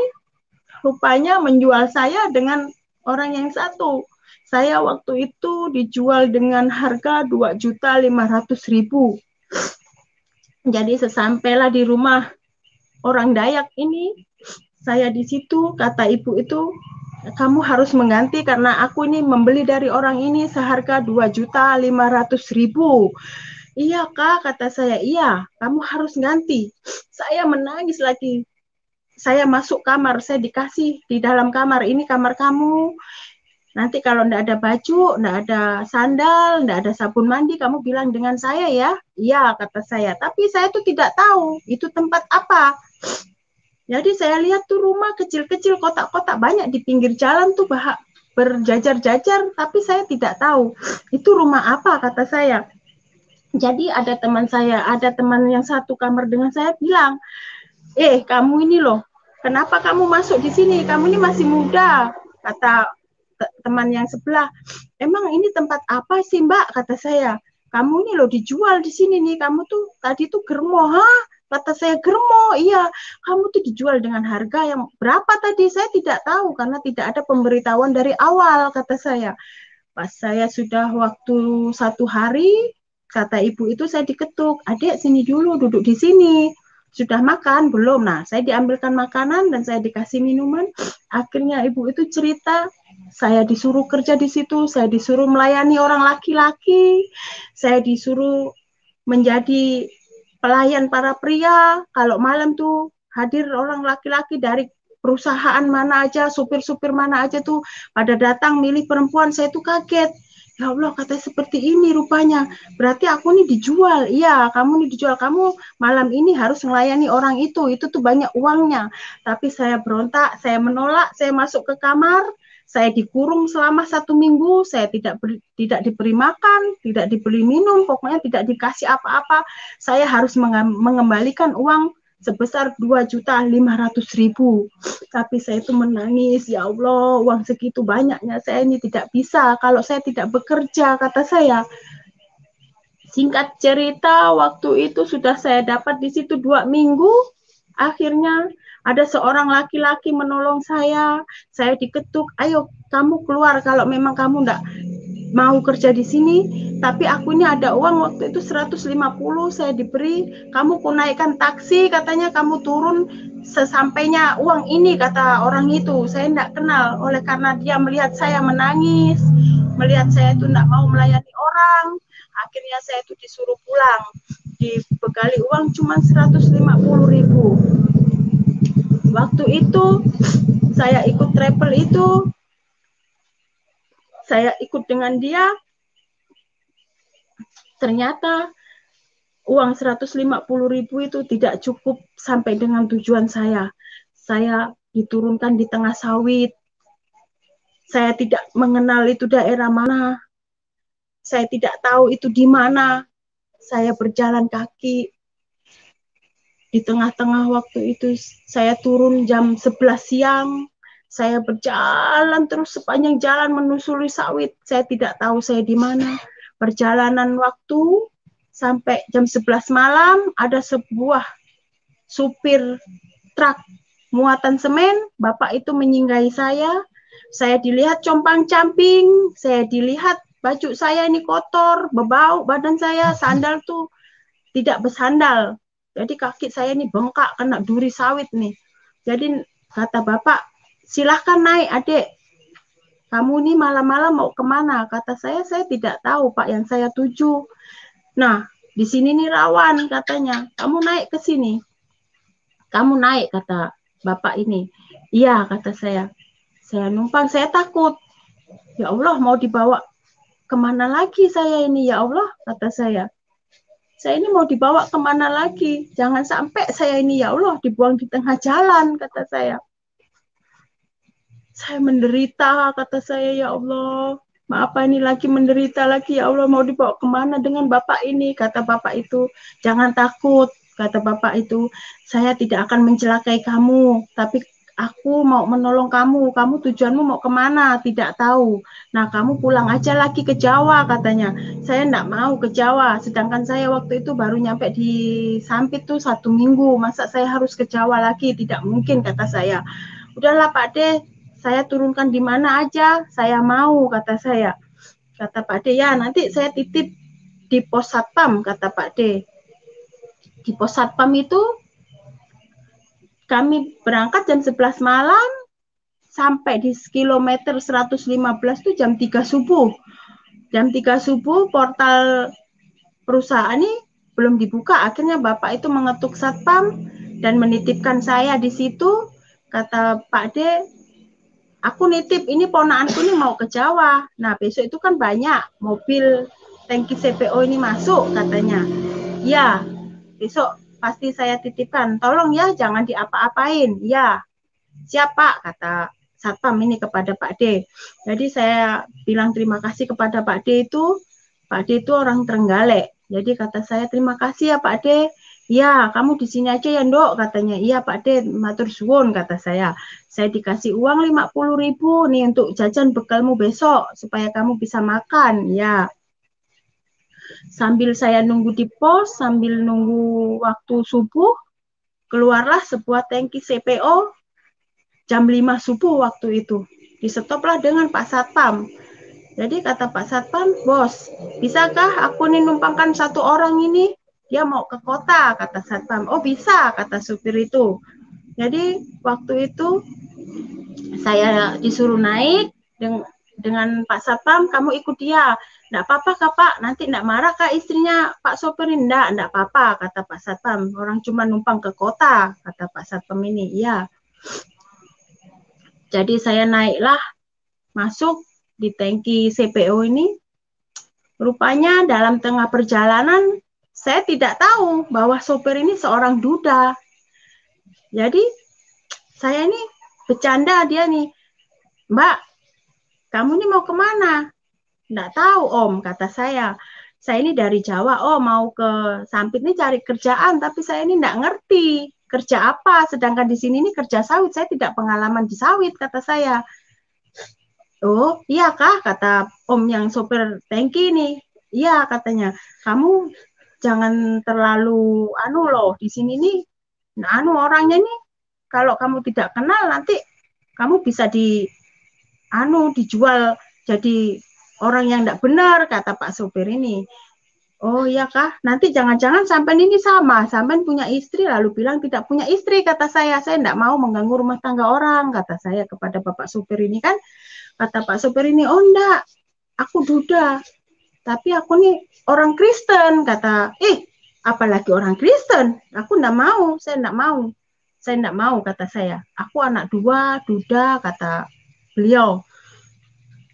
rupanya menjual saya dengan orang yang satu. Saya waktu itu dijual dengan harga 2.500.000. Jadi sesampailah di rumah orang Dayak ini, saya di situ, kata ibu itu, kamu harus mengganti karena aku ini membeli dari orang ini seharga 2.500.000. Iya Kak, kata saya, iya, kamu harus ganti. Saya menangis lagi. Saya masuk kamar, saya dikasih di dalam kamar, ini kamar kamu. Nanti kalau enggak ada baju, enggak ada sandal, enggak ada sabun mandi, kamu bilang dengan saya ya. Iya, kata saya. Tapi saya tuh tidak tahu itu tempat apa. Jadi saya lihat tuh rumah kecil-kecil, kotak-kotak banyak di pinggir jalan tuh berjajar-jajar, tapi saya tidak tahu itu rumah apa, kata saya. Jadi ada teman saya, ada teman yang satu kamar dengan saya bilang, kamu ini loh, kenapa kamu masuk di sini? Kamu ini masih muda, kata teman yang sebelah. Emang ini tempat apa sih Mbak, kata saya. Kamu ini loh dijual di sini nih, kamu tuh tadi tuh germo, hah? Kata saya, germo, iya. Kamu tuh dijual dengan harga yang berapa tadi? Saya tidak tahu karena tidak ada pemberitahuan dari awal, kata saya. Pas saya sudah waktu 1 hari, kata ibu itu saya diketuk, Adek sini dulu, duduk di sini. Sudah makan? Belum. Nah, saya diambilkan makanan dan saya dikasih minuman. Akhirnya ibu itu cerita, Saya disuruh kerja di situ, saya disuruh melayani orang laki-laki, saya disuruh menjadi pelayan para pria. Kalau malam tuh hadir orang laki-laki dari perusahaan mana aja, supir-supir mana aja tuh pada datang milih perempuan. Saya tuh kaget. Ya Allah, kata seperti ini rupanya. Berarti aku nih dijual. Iya, kamu nih dijual. Kamu malam ini harus melayani orang itu. Itu tuh banyak uangnya. Tapi saya berontak, saya menolak, saya masuk ke kamar. Saya dikurung selama 1 minggu. Saya tidak diberi makan, tidak diberi minum, pokoknya tidak dikasih apa-apa. Saya harus mengembalikan uang sebesar 2.500.000. Tapi saya itu menangis, ya Allah, uang segitu banyaknya saya ini tidak bisa kalau saya tidak bekerja, kata saya. Singkat cerita, waktu itu sudah saya dapat di situ 2 minggu. Akhirnya ada seorang laki-laki menolong saya diketuk, ayo kamu keluar kalau memang kamu enggak mau kerja di sini, tapi aku ini ada uang waktu itu 150 saya diberi, kamu ku naikkan taksi, katanya kamu turun sesampainya uang ini, kata orang itu. Saya tidak kenal, oleh karena dia melihat saya menangis, melihat saya itu tidak mau melayani orang, akhirnya saya itu disuruh pulang, dibekali uang cuma 150.000. Waktu itu saya ikut travel itu, saya ikut dengan dia, ternyata uang 150.000 itu tidak cukup sampai dengan tujuan saya. Saya diturunkan di tengah sawit. Saya tidak mengenal itu daerah mana. Saya tidak tahu itu di mana. Saya berjalan kaki. Di tengah-tengah waktu itu saya turun jam 11 siang. Saya berjalan terus sepanjang jalan menyusuri sawit. Saya tidak tahu saya di mana. Perjalanan waktu sampai jam 11 malam ada sebuah supir truk muatan semen. Bapak itu menyinggahi saya. Saya dilihat compang-camping. Saya dilihat baju saya ini kotor, berbau badan saya. Sandal tuh tidak bersandal. Jadi kaki saya ini bengkak kena duri sawit nih. Jadi kata bapak, silahkan naik adik. Kamu nih malam-malam mau kemana? Kata saya tidak tahu Pak yang saya tuju. Nah, di sini nih rawan katanya. Kamu naik ke sini. Kamu naik kata bapak ini. Iya kata saya. Saya numpang, saya takut. Ya Allah, mau dibawa kemana lagi saya ini? Ya Allah, kata saya. Saya ini mau dibawa kemana lagi? Jangan sampai saya ini, ya Allah, dibuang di tengah jalan, kata saya. Saya menderita, kata saya, ya Allah. Apa ini lagi menderita lagi, ya Allah, mau dibawa kemana dengan bapak ini? Kata bapak itu, jangan takut, kata bapak itu. Saya tidak akan mencelakai kamu, tapi aku mau menolong kamu. Kamu tujuanmu mau kemana? Tidak tahu. Nah, kamu pulang aja lagi ke Jawa, katanya. Saya enggak mau ke Jawa. Sedangkan saya waktu itu baru nyampe di Sampit tuh 1 minggu. Masa saya harus ke Jawa lagi? Tidak mungkin, kata saya. Udahlah Pak De, saya turunkan di mana aja. Saya mau, kata saya. Kata Pak De, ya nanti saya titip di pos satpam, kata Pak De. Di pos satpam itu kami berangkat jam 11 malam, sampai di kilometer 115 itu jam 3 subuh. Jam 3 subuh portal perusahaan ini belum dibuka. Akhirnya bapak itu mengetuk satpam dan menitipkan saya di situ. Kata Pak De, aku nitip ini ponaanku ini mau ke Jawa. Nah besok itu kan banyak mobil tangki CPO ini masuk katanya. Ya besok pasti saya titipkan, tolong ya jangan diapa-apain. Ya, siapa? Kata satpam ini kepada Pak D. Jadi saya bilang terima kasih kepada Pak D itu. Pak D itu orang Trenggalek. Jadi kata saya terima kasih ya Pak D. Ya, kamu di sini aja ya Ndok, katanya. Iya Pak D, matur suwun, kata saya. Saya dikasih uang 50.000 nih untuk jajan bekalmu besok supaya kamu bisa makan. Ya. Sambil saya nunggu di pos, sambil nunggu waktu subuh, keluarlah sebuah tangki CPO jam 5 subuh waktu itu. Disetoplah dengan Pak Satpam. Jadi kata Pak Satpam, bos, bisakah aku nih numpangkan 1 orang ini? Dia mau ke kota, kata Satpam. Oh bisa, kata supir itu. Jadi waktu itu saya disuruh naik, dengan Pak Satpam, kamu ikut dia. Enggak apa-apa Kak Pak, nanti enggak marah Kak istrinya Pak sopir ini. Enggak apa-apa, kata Pak Satpam. Orang cuma numpang ke kota, kata Pak Satpam ini. Iya. Jadi saya naiklah, masuk di tangki CPO ini. Rupanya dalam tengah perjalanan, saya tidak tahu bahwa sopir ini seorang duda. Jadi, saya ini bercanda dia nih, Mbak, kamu ini mau kemana? Nggak tahu Om, kata saya. Saya ini dari Jawa, oh mau ke Sampit ini cari kerjaan, tapi saya ini nggak ngerti kerja apa. Sedangkan di sini ini kerja sawit, saya tidak pengalaman di sawit, kata saya. Oh iya kah, kata Om yang sopir tangki ini. Iya katanya, kamu jangan terlalu loh di sini nih. Nah orangnya nih, kalau kamu tidak kenal nanti kamu bisa dijual jadi orang yang tidak benar, kata Pak sopir ini. Oh iya kah, nanti jangan-jangan sampean ini sampean punya istri lalu bilang tidak punya istri, kata saya tidak mau mengganggu rumah tangga orang, kata saya kepada Bapak sopir ini kan. Kata Pak sopir ini, oh enggak, aku duda, tapi aku nih orang Kristen, kata, apalagi orang Kristen, aku enggak mau, saya enggak mau, kata saya, aku anak dua, duda, kata beliau.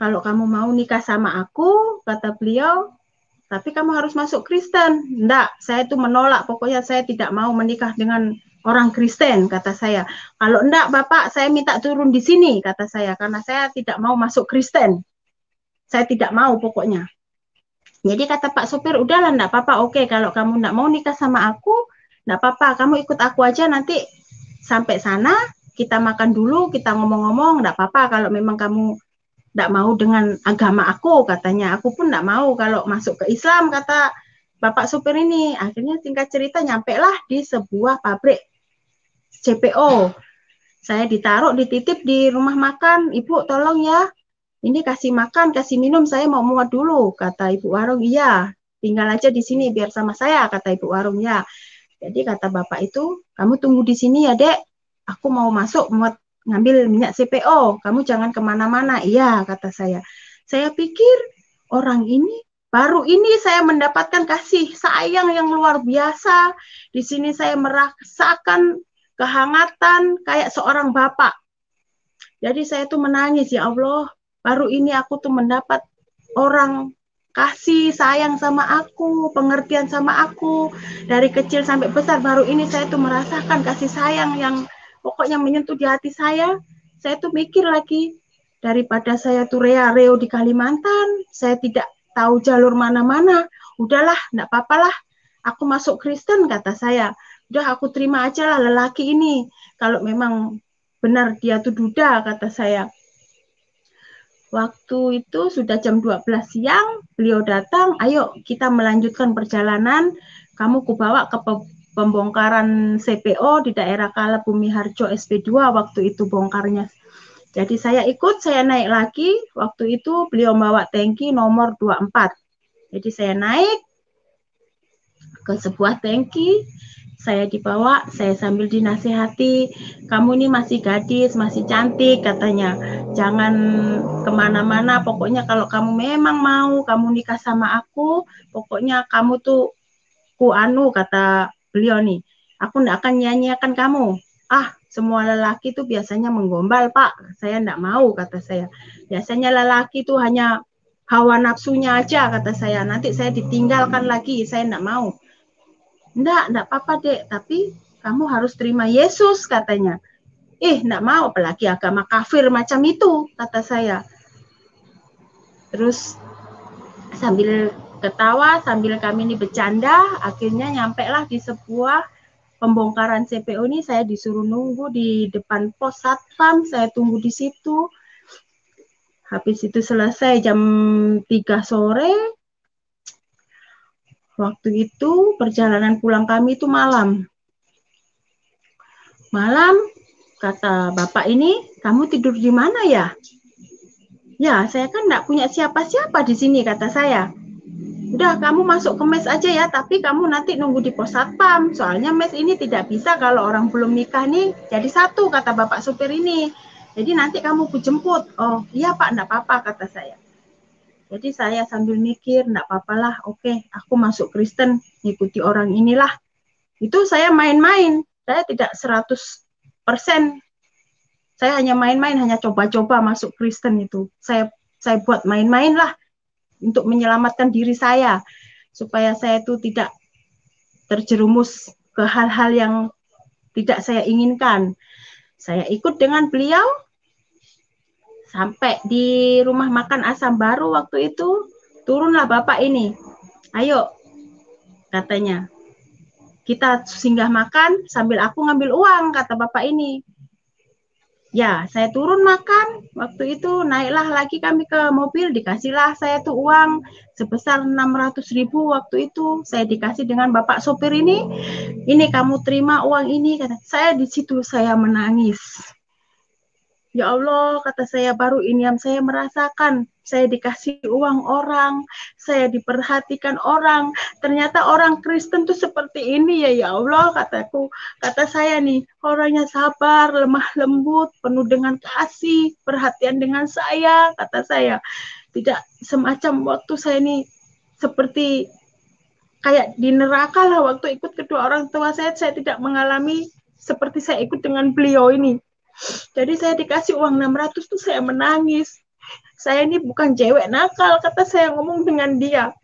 Kalau kamu mau nikah sama aku, kata beliau, tapi kamu harus masuk Kristen. Enggak, saya itu menolak, pokoknya saya tidak mau menikah dengan orang Kristen, kata saya. Kalau enggak, Bapak, saya minta turun di sini, kata saya, karena saya tidak mau masuk Kristen. Saya tidak mau pokoknya. Jadi kata Pak sopir, udahlah, enggak apa-apa, oke, kalau kamu enggak mau nikah sama aku, enggak apa-apa, kamu ikut aku aja, nanti sampai sana, kita makan dulu, kita ngomong-ngomong, enggak apa-apa, kalau memang kamu enggak mau dengan agama aku, katanya. Aku pun enggak mau kalau masuk ke Islam, kata Bapak sopir ini. Akhirnya singkat cerita, nyampe lah di sebuah pabrik CPO. Saya ditaruh, dititip di rumah makan. Ibu tolong ya, ini kasih makan, kasih minum, saya mau muat dulu, kata ibu warung. Iya, tinggal aja di sini biar sama saya, kata ibu warung. Ya. Jadi kata bapak itu, kamu tunggu di sini ya dek, aku mau masuk muat ngambil minyak CPO, kamu jangan kemana-mana. Iya, kata saya. Saya pikir orang ini, baru ini saya mendapatkan kasih sayang yang luar biasa. Di sini saya merasakan kehangatan kayak seorang bapak. Jadi saya tuh menangis, ya Allah, baru ini aku tuh mendapat orang kasih sayang sama aku, pengertian sama aku. Dari kecil sampai besar, baru ini saya tuh merasakan kasih sayang yang pokoknya menyentuh di hati saya. Saya tuh mikir lagi, daripada saya tuh reo di Kalimantan, saya tidak tahu jalur mana-mana. Udahlah, enggak apa-apalah, aku masuk Kristen, kata saya. Udah aku terima aja lah lelaki ini. Kalau memang benar dia tuh duda, kata saya. Waktu itu sudah jam 12 siang, beliau datang, ayo kita melanjutkan perjalanan, kamu kubawa ke pembongkaran CPO di daerah Kala Bumi Harjo SP2, waktu itu bongkarnya. Jadi saya ikut, saya naik lagi, waktu itu beliau bawa tangki nomor 24. Jadi saya naik ke sebuah tangki, saya dibawa, saya sambil dinasihati, kamu ini masih gadis, masih cantik, katanya, jangan kemana-mana, pokoknya kalau kamu memang mau, kamu nikah sama aku, pokoknya kamu tuh kata beliau nih, aku enggak akan nyanyiakan kamu. Semua lelaki tuh biasanya menggombal, Pak, saya enggak mau, kata saya. Biasanya lelaki tuh hanya hawa nafsunya aja, kata saya, nanti saya ditinggalkan lagi, saya enggak mau. Enggak apa-apa dek, tapi kamu harus terima Yesus, katanya. Enggak mau, apalagi agama kafir macam itu, kata saya. Terus sambil ketawa, sambil kami ini bercanda, akhirnya nyampe lah di sebuah pembongkaran CPO ini. Saya disuruh nunggu di depan pos satpam, saya tunggu di situ. Habis itu selesai jam 3 sore. Waktu itu perjalanan pulang kami itu malam. Malam, kata bapak ini, kamu tidur di mana ya? Ya, saya kan enggak punya siapa-siapa di sini, kata saya. Udah, kamu masuk ke mes aja ya, tapi kamu nanti nunggu di pos satpam. Soalnya mes ini tidak bisa kalau orang belum nikah nih jadi satu, kata bapak supir ini. Jadi nanti kamu kujemput. Oh iya Pak, enggak apa-apa kata saya. Jadi saya sambil mikir, enggak apa-apalah, oke, aku masuk Kristen, ngikuti orang inilah. Itu saya main-main, saya tidak 100%. Saya hanya main-main, hanya coba-coba masuk Kristen itu. Saya buat main-main lah untuk menyelamatkan diri saya, supaya saya itu tidak terjerumus ke hal-hal yang tidak saya inginkan. Saya ikut dengan beliau sampai di rumah makan Asam Baru waktu itu, turunlah Bapak ini. Ayo, katanya, kita singgah makan sambil aku ngambil uang, kata Bapak ini. Ya, saya turun makan, waktu itu naiklah lagi kami ke mobil, dikasihlah saya tuh uang sebesar 600.000 waktu itu. Saya dikasih dengan Bapak sopir ini kamu terima uang ini, kata saya. Di situ saya menangis. Ya Allah, kata saya, baru ini yang saya merasakan. Saya dikasih uang orang, saya diperhatikan orang. Ternyata orang Kristen tuh seperti ini ya, ya Allah, kataku. Kata saya nih, orangnya sabar, lemah lembut, penuh dengan kasih, perhatian dengan saya, kata saya. Tidak semacam waktu saya nih seperti kayak di neraka lah waktu ikut kedua orang tua saya tidak mengalami seperti saya ikut dengan beliau ini. Jadi saya dikasih uang 600 tuh saya menangis. Saya ini bukan cewek nakal, kata saya ngomong dengan dia.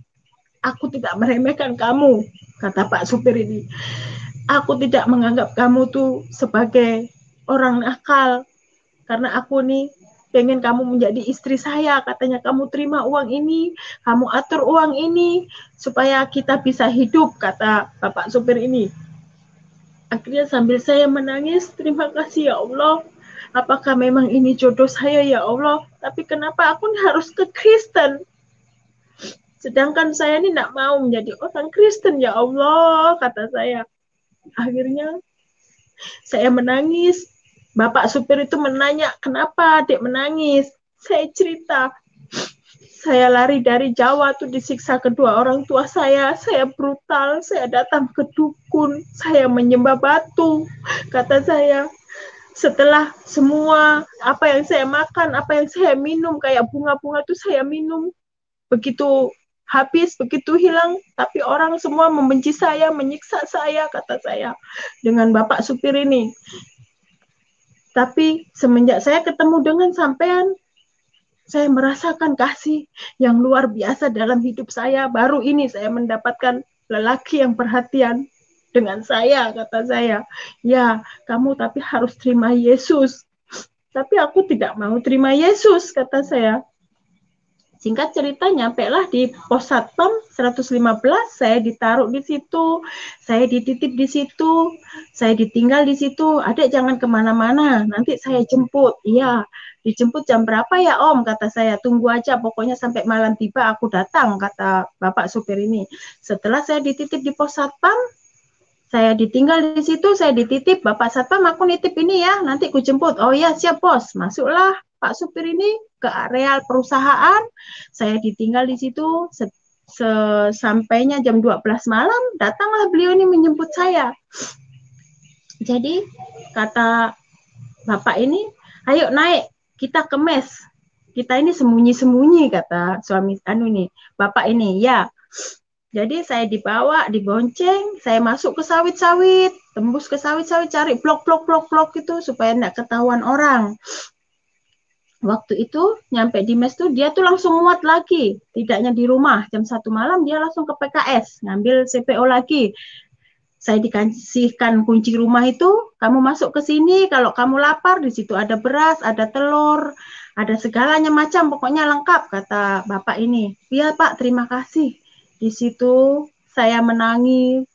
Aku tidak meremehkan kamu, kata Pak supir ini. Aku tidak menganggap kamu tuh sebagai orang nakal, karena aku nih pengen kamu menjadi istri saya, katanya. Kamu terima uang ini, kamu atur uang ini, supaya kita bisa hidup, kata Bapak supir ini. Akhirnya sambil saya menangis, terima kasih ya Allah. Apakah memang ini jodoh saya ya Allah? Tapi kenapa aku harus ke Kristen? Sedangkan saya ini tidak mau menjadi orang Kristen ya Allah, kata saya. Akhirnya saya menangis. Bapak supir itu menanya, kenapa adik menangis? Saya cerita, saya lari dari Jawa tuh disiksa kedua orang tua saya brutal, saya datang ke dukun, saya menyembah batu, kata saya. Setelah semua apa yang saya makan, apa yang saya minum, kayak bunga-bunga itu saya minum, begitu habis, begitu hilang, tapi orang semua membenci saya, menyiksa saya, kata saya, dengan Bapak supir ini. Tapi semenjak saya ketemu dengan sampean, saya merasakan kasih yang luar biasa dalam hidup saya. Baru ini saya mendapatkan lelaki yang perhatian dengan saya, kata saya. Ya, kamu tapi harus terima Yesus. Tapi aku tidak mau terima Yesus, kata saya. Singkat cerita, nyampailah di pos satpam 115, saya ditaruh di situ, saya dititip di situ, saya ditinggal di situ. Adek jangan kemana-mana, nanti saya jemput. Iya, dijemput jam berapa ya Om, kata saya. Tunggu aja, pokoknya sampai malam tiba aku datang, kata Bapak supir ini. Setelah saya dititip di pos satpam, saya ditinggal di situ, saya dititip, Bapak satpam aku nitip ini ya, nanti ku jemput. Oh ya, siap bos. Masuklah Pak supir ini ke area perusahaan, saya ditinggal di situ. Sampainya jam 12 malam, datanglah beliau ini menjemput saya. Jadi kata Bapak ini, ayo naik, kita ke mes. Kita ini sembunyi-sembunyi, kata suami nih, Bapak ini. Ya. Jadi saya dibawa, dibonceng, saya masuk ke sawit-sawit, tembus ke sawit-sawit, cari blok-blok itu supaya tidak ketahuan orang. Waktu itu nyampe di mes tuh dia tuh langsung muat lagi, tidaknya di rumah. Jam 1 malam dia langsung ke PKS, ngambil CPO lagi. Saya dikasihkan kunci rumah itu, kamu masuk ke sini, kalau kamu lapar, di situ ada beras, ada telur, ada segalanya macam, pokoknya lengkap, kata Bapak ini. Iya Pak, terima kasih. Di situ saya menangis.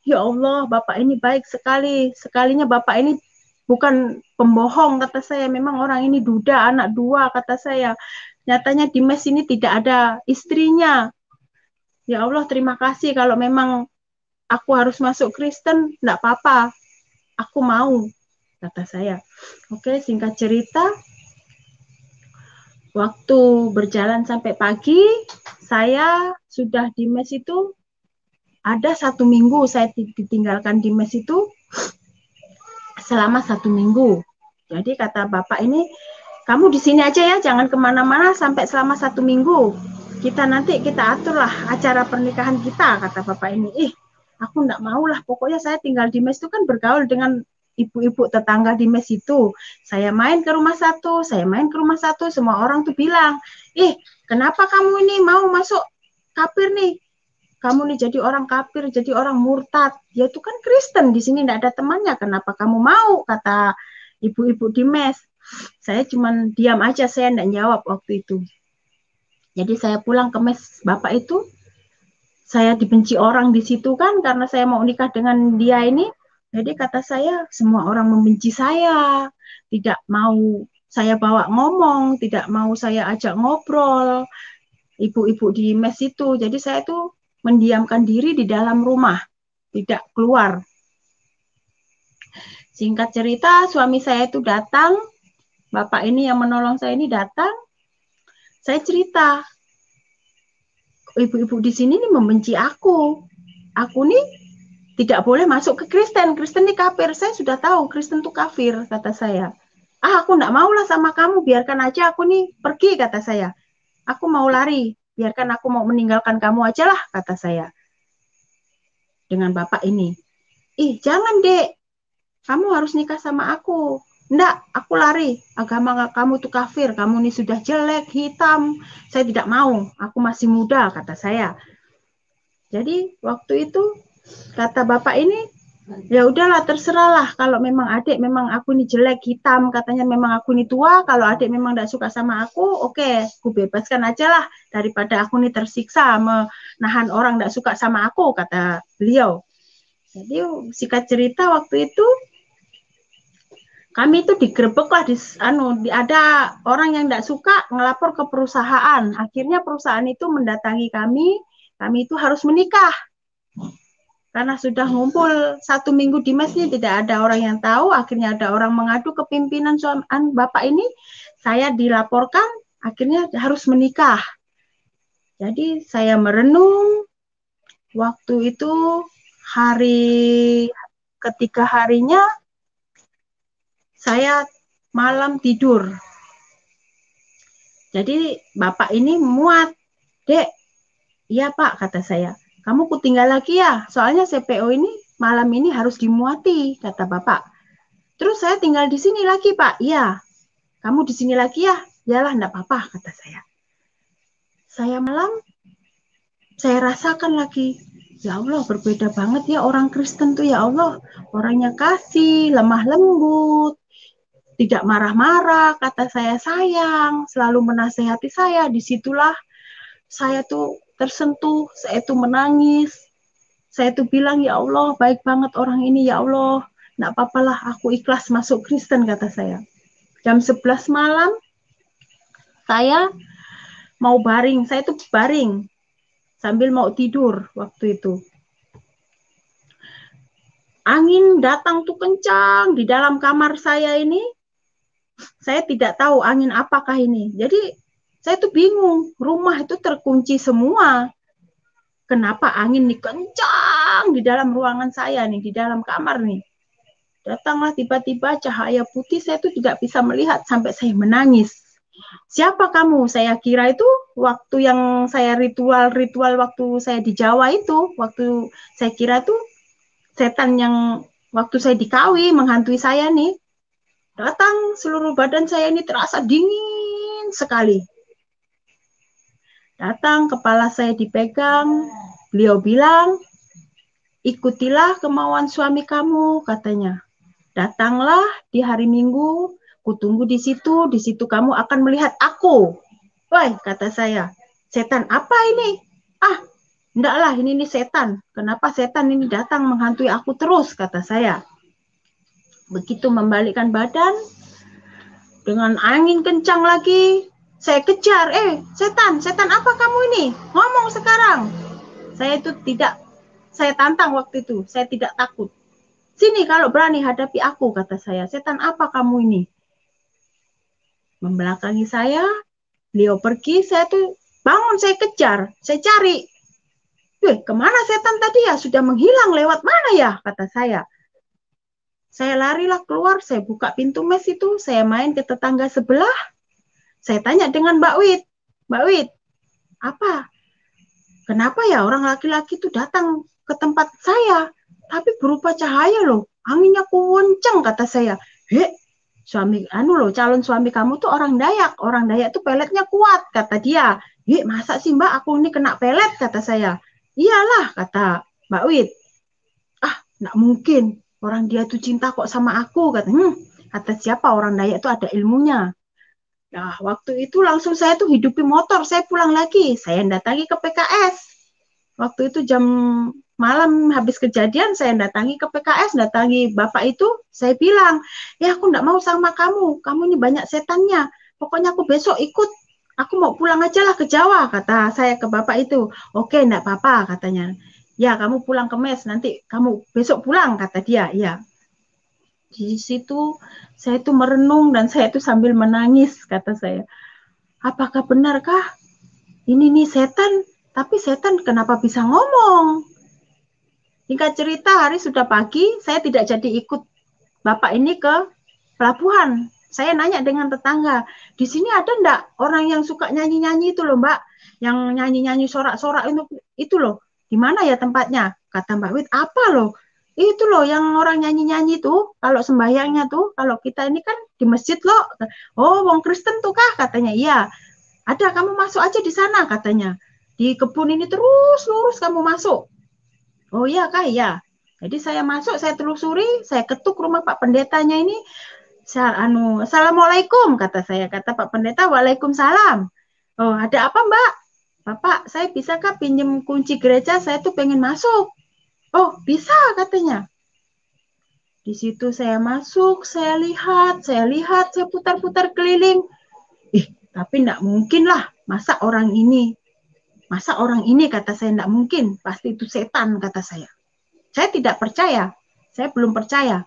Ya Allah, Bapak ini baik sekali. Sekalinya Bapak ini bukan pembohong, kata saya. Memang orang ini duda, anak dua, kata saya. Nyatanya di mes ini tidak ada istrinya. Ya Allah, terima kasih. Kalau memang aku harus masuk Kristen, enggak apa-apa. Aku mau, kata saya. Oke, singkat cerita, waktu berjalan sampai pagi, saya sudah di mes itu, ada 1 minggu saya ditinggalkan di mes itu, selama 1 minggu. Jadi kata bapak ini, kamu di sini aja ya, jangan kemana-mana sampai selama 1 minggu. Nanti kita aturlah acara pernikahan kita, kata bapak ini. Aku enggak mau lah, pokoknya saya tinggal di mes itu kan bergaul dengan ibu-ibu tetangga di mes itu. Saya main ke rumah satu, semua orang tuh bilang, kenapa kamu ini mau masuk kafir nih? Kamu nih jadi orang kafir, jadi orang murtad. Dia itu kan Kristen, di sini enggak ada temannya, kenapa kamu mau? Kata ibu-ibu di mes. Saya cuman diam aja, saya enggak jawab waktu itu. Jadi saya pulang ke mes bapak itu, saya dibenci orang di situ kan, karena saya mau nikah dengan dia ini. Jadi kata saya, semua orang membenci saya, tidak mau saya bawa ngomong, tidak mau saya ajak ngobrol, ibu-ibu di mes itu. Jadi saya tuh mendiamkan diri di dalam rumah, tidak keluar. Singkat cerita, suami saya itu datang, bapak ini yang menolong saya ini datang, saya cerita, ibu-ibu di sini nih membenci aku nih tidak boleh masuk ke Kristen ini kafir, saya sudah tahu Kristen itu kafir, kata saya. Aku enggak mau lah sama kamu, biarkan aja aku nih pergi, kata saya. Aku mau lari, biarkan aku mau meninggalkan kamu aja lah, kata saya. Dengan bapak ini, jangan dek, kamu harus nikah sama aku. Enggak, aku lari, agama kamu tuh kafir, kamu nih sudah jelek, hitam, saya tidak mau, aku masih muda, kata saya. Jadi waktu itu kata bapak ini, ya udahlah terserahlah, kalau memang adik memang aku ini jelek, hitam, katanya memang aku ini tua, kalau adik memang tidak suka sama aku, oke, aku bebaskan aja lah, daripada aku ini tersiksa menahan orang tidak suka sama aku, kata beliau. Jadi singkat cerita waktu itu, kami itu digerebek lah, ada orang yang tidak suka ngelapor ke perusahaan, akhirnya perusahaan itu mendatangi kami itu harus menikah. Karena sudah ngumpul 1 minggu di mesnya, tidak ada orang yang tahu, akhirnya ada orang mengadu ke pimpinan bapak ini, saya dilaporkan, akhirnya harus menikah. Jadi saya merenung, waktu itu ketiga harinya, saya malam tidur. Jadi bapak ini muat, dek, iya pak, kata saya. Kamu kutinggal lagi ya, soalnya CPO ini malam ini harus dimuati, kata bapak. Terus saya tinggal di sini lagi, Pak. Iya, kamu di sini lagi ya? Yalah, enggak apa-apa, kata saya. Saya malam, saya rasakan lagi, ya Allah, berbeda banget ya orang Kristen tuh, ya Allah. Orangnya kasih, lemah lembut, tidak marah-marah, kata saya sayang, selalu menasehati saya. Disitulah saya tuh tersentuh, saya tuh menangis. Saya tuh bilang, ya Allah, baik banget orang ini, ya Allah. Nggak apa-apalah, aku ikhlas masuk Kristen, kata saya. Jam 11 malam, saya mau baring. Saya tuh baring, sambil mau tidur waktu itu. Angin datang tuh kencang di dalam kamar saya ini. Saya tidak tahu angin apakah ini. Jadi, saya tuh bingung. Rumah itu terkunci semua. Kenapa angin nih kencang di dalam ruangan saya nih, di dalam kamar nih. Datanglah tiba-tiba cahaya putih, saya tuh tidak bisa melihat sampai saya menangis. Siapa kamu? Saya kira itu waktu yang saya ritual waktu saya di Jawa itu, waktu saya kira tuh setan yang waktu saya dikawin menghantui saya nih. Datang, seluruh badan saya ini terasa dingin sekali. Datang, kepala saya dipegang, beliau bilang, ikutilah kemauan suami kamu, katanya. Datanglah di hari Minggu, kutunggu di situ kamu akan melihat aku. Woi, kata saya, setan apa ini? Enggaklah, ini setan. Kenapa setan ini datang menghantui aku terus, kata saya. Begitu membalikkan badan, dengan angin kencang lagi, saya kejar, setan apa kamu ini? Ngomong sekarang. Saya itu saya tantang waktu itu, saya tidak takut. Sini kalau berani hadapi aku, kata saya. Setan apa kamu ini? Membelakangi saya, beliau pergi, saya tuh bangun, saya kejar, saya cari. Kemana setan tadi ya? Sudah menghilang, lewat mana ya? Kata saya. Saya larilah keluar, saya buka pintu mes itu, saya main ke tetangga sebelah. Saya tanya dengan Mbak Wit, apa? Kenapa ya orang laki-laki itu datang ke tempat saya, tapi berupa cahaya loh, anginnya kenceng, kata saya. Calon suami kamu tuh orang Dayak tuh peletnya kuat, kata dia. Masa sih Mbak aku ini kena pelet, kata saya. Iyalah, kata Mbak Wit. Nggak mungkin, orang dia tuh cinta kok sama aku, kata. Kata siapa, orang Dayak tuh ada ilmunya. Nah, waktu itu langsung saya tuh hidupi motor, saya pulang lagi, saya datangi ke PKS. Waktu itu jam malam habis kejadian, saya datangi ke PKS, datangi bapak itu, saya bilang, ya aku enggak mau sama kamu ini banyak setannya, pokoknya aku besok ikut, aku mau pulang aja lah ke Jawa, kata saya ke bapak itu. Oke, enggak apa-apa, katanya. Ya, kamu pulang ke mes, nanti kamu besok pulang, kata dia. Ya. Di situ saya itu merenung dan saya itu sambil menangis, kata saya. Apakah benarkah ini nih setan? Tapi setan kenapa bisa ngomong? Singkat cerita, hari sudah pagi, saya tidak jadi ikut bapak ini ke pelabuhan. Saya nanya dengan tetangga, di sini ada enggak orang yang suka nyanyi-nyanyi itu loh Mbak, yang nyanyi-nyanyi sorak-sorak itu loh, di mana ya tempatnya? Kata Mbak Wit, apa loh? Itu loh yang orang nyanyi-nyanyi tuh, kalau sembahyangnya tuh, kalau kita ini kan di masjid loh. Oh, wong Kristen tuh kah? Katanya, iya. Ada, kamu masuk aja di sana, katanya. Di kebun ini terus lurus kamu masuk. Oh iya kah? Iya. Jadi saya masuk, saya telusuri, saya ketuk rumah Pak Pendetanya ini. Assalamualaikum, kata saya. Kata Pak Pendeta, waalaikumsalam. Oh, ada apa Mbak? Bapak, saya bisakah pinjem kunci gereja? Saya tuh pengen masuk. Oh, bisa katanya. Di situ saya masuk, saya lihat, saya putar-putar keliling. Tapi enggak mungkin lah, masa orang ini, kata saya, enggak mungkin, pasti itu setan, kata saya. Saya tidak percaya, saya belum percaya.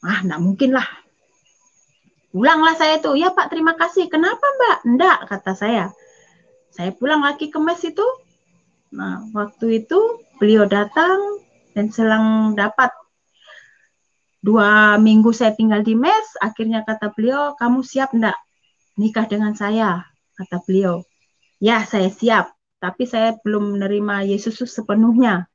Enggak mungkin lah. Pulanglah saya tuh, ya Pak terima kasih. Kenapa Mbak? Enggak, kata saya. Saya pulang lagi ke mes itu. Nah, waktu itu beliau datang dan selang dapat 2 minggu saya tinggal di mes, akhirnya kata beliau, kamu siap enggak nikah dengan saya? Kata beliau. Ya, saya siap, tapi saya belum menerima Yesus sepenuhnya.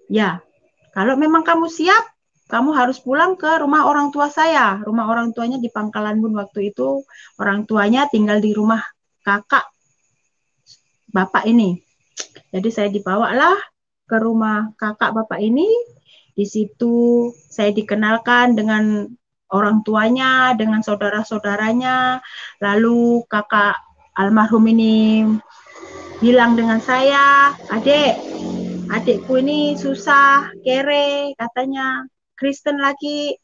Ya, kalau memang kamu siap, kamu harus pulang ke rumah orang tua saya. Rumah orang tuanya di Pangkalan Bun waktu itu, orang tuanya tinggal di rumah kakak bapak ini. Jadi saya dibawalah ke rumah kakak bapak ini. Di situ saya dikenalkan dengan orang tuanya, dengan saudara-saudaranya. Lalu kakak almarhum ini bilang dengan saya, adikku ini susah, kere, katanya, Kristen lagi,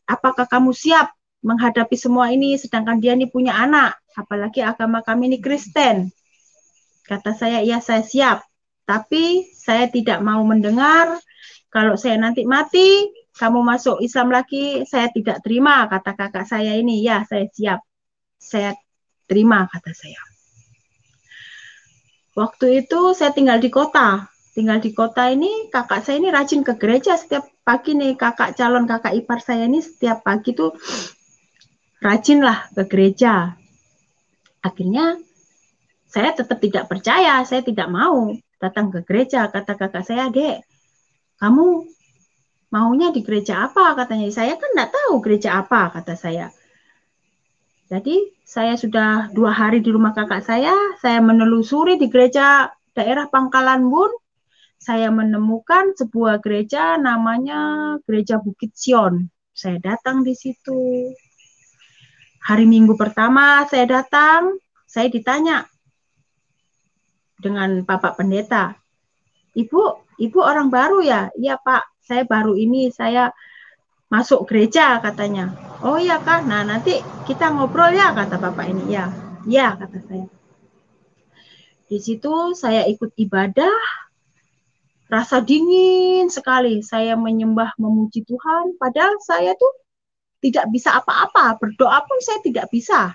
apakah kamu siap menghadapi semua ini, sedangkan dia ini punya anak, apalagi agama kami ini Kristen. Kata saya, ya saya siap, tapi saya tidak mau mendengar, kalau saya nanti mati, kamu masuk Islam lagi, saya tidak terima, kata kakak saya ini, ya saya siap, saya terima, kata saya. Waktu itu saya tinggal di kota ini, kakak saya ini rajin ke gereja setiap pagi nih, calon kakak ipar saya ini setiap pagi tuh rajin lah ke gereja. Akhirnya saya tetap tidak percaya, saya tidak mau datang ke gereja. Kata kakak saya, Dek, kamu maunya di gereja apa? Katanya, saya kan enggak tahu gereja apa, kata saya. Jadi saya sudah 2 hari di rumah kakak saya menelusuri di gereja daerah Pangkalan Bun, saya menemukan sebuah gereja namanya Gereja Bukit Sion. Saya datang di situ. Hari Minggu pertama saya datang, saya ditanya dengan Bapak Pendeta, Ibu orang baru ya? Iya Pak, saya baru ini, saya masuk gereja katanya. Oh iya Kak, nah nanti kita ngobrol ya, kata Bapak ini. Ya, ya kata saya. Di situ saya ikut ibadah, rasa dingin sekali, saya menyembah memuji Tuhan, padahal saya tuh tidak bisa apa-apa, berdoa pun saya tidak bisa,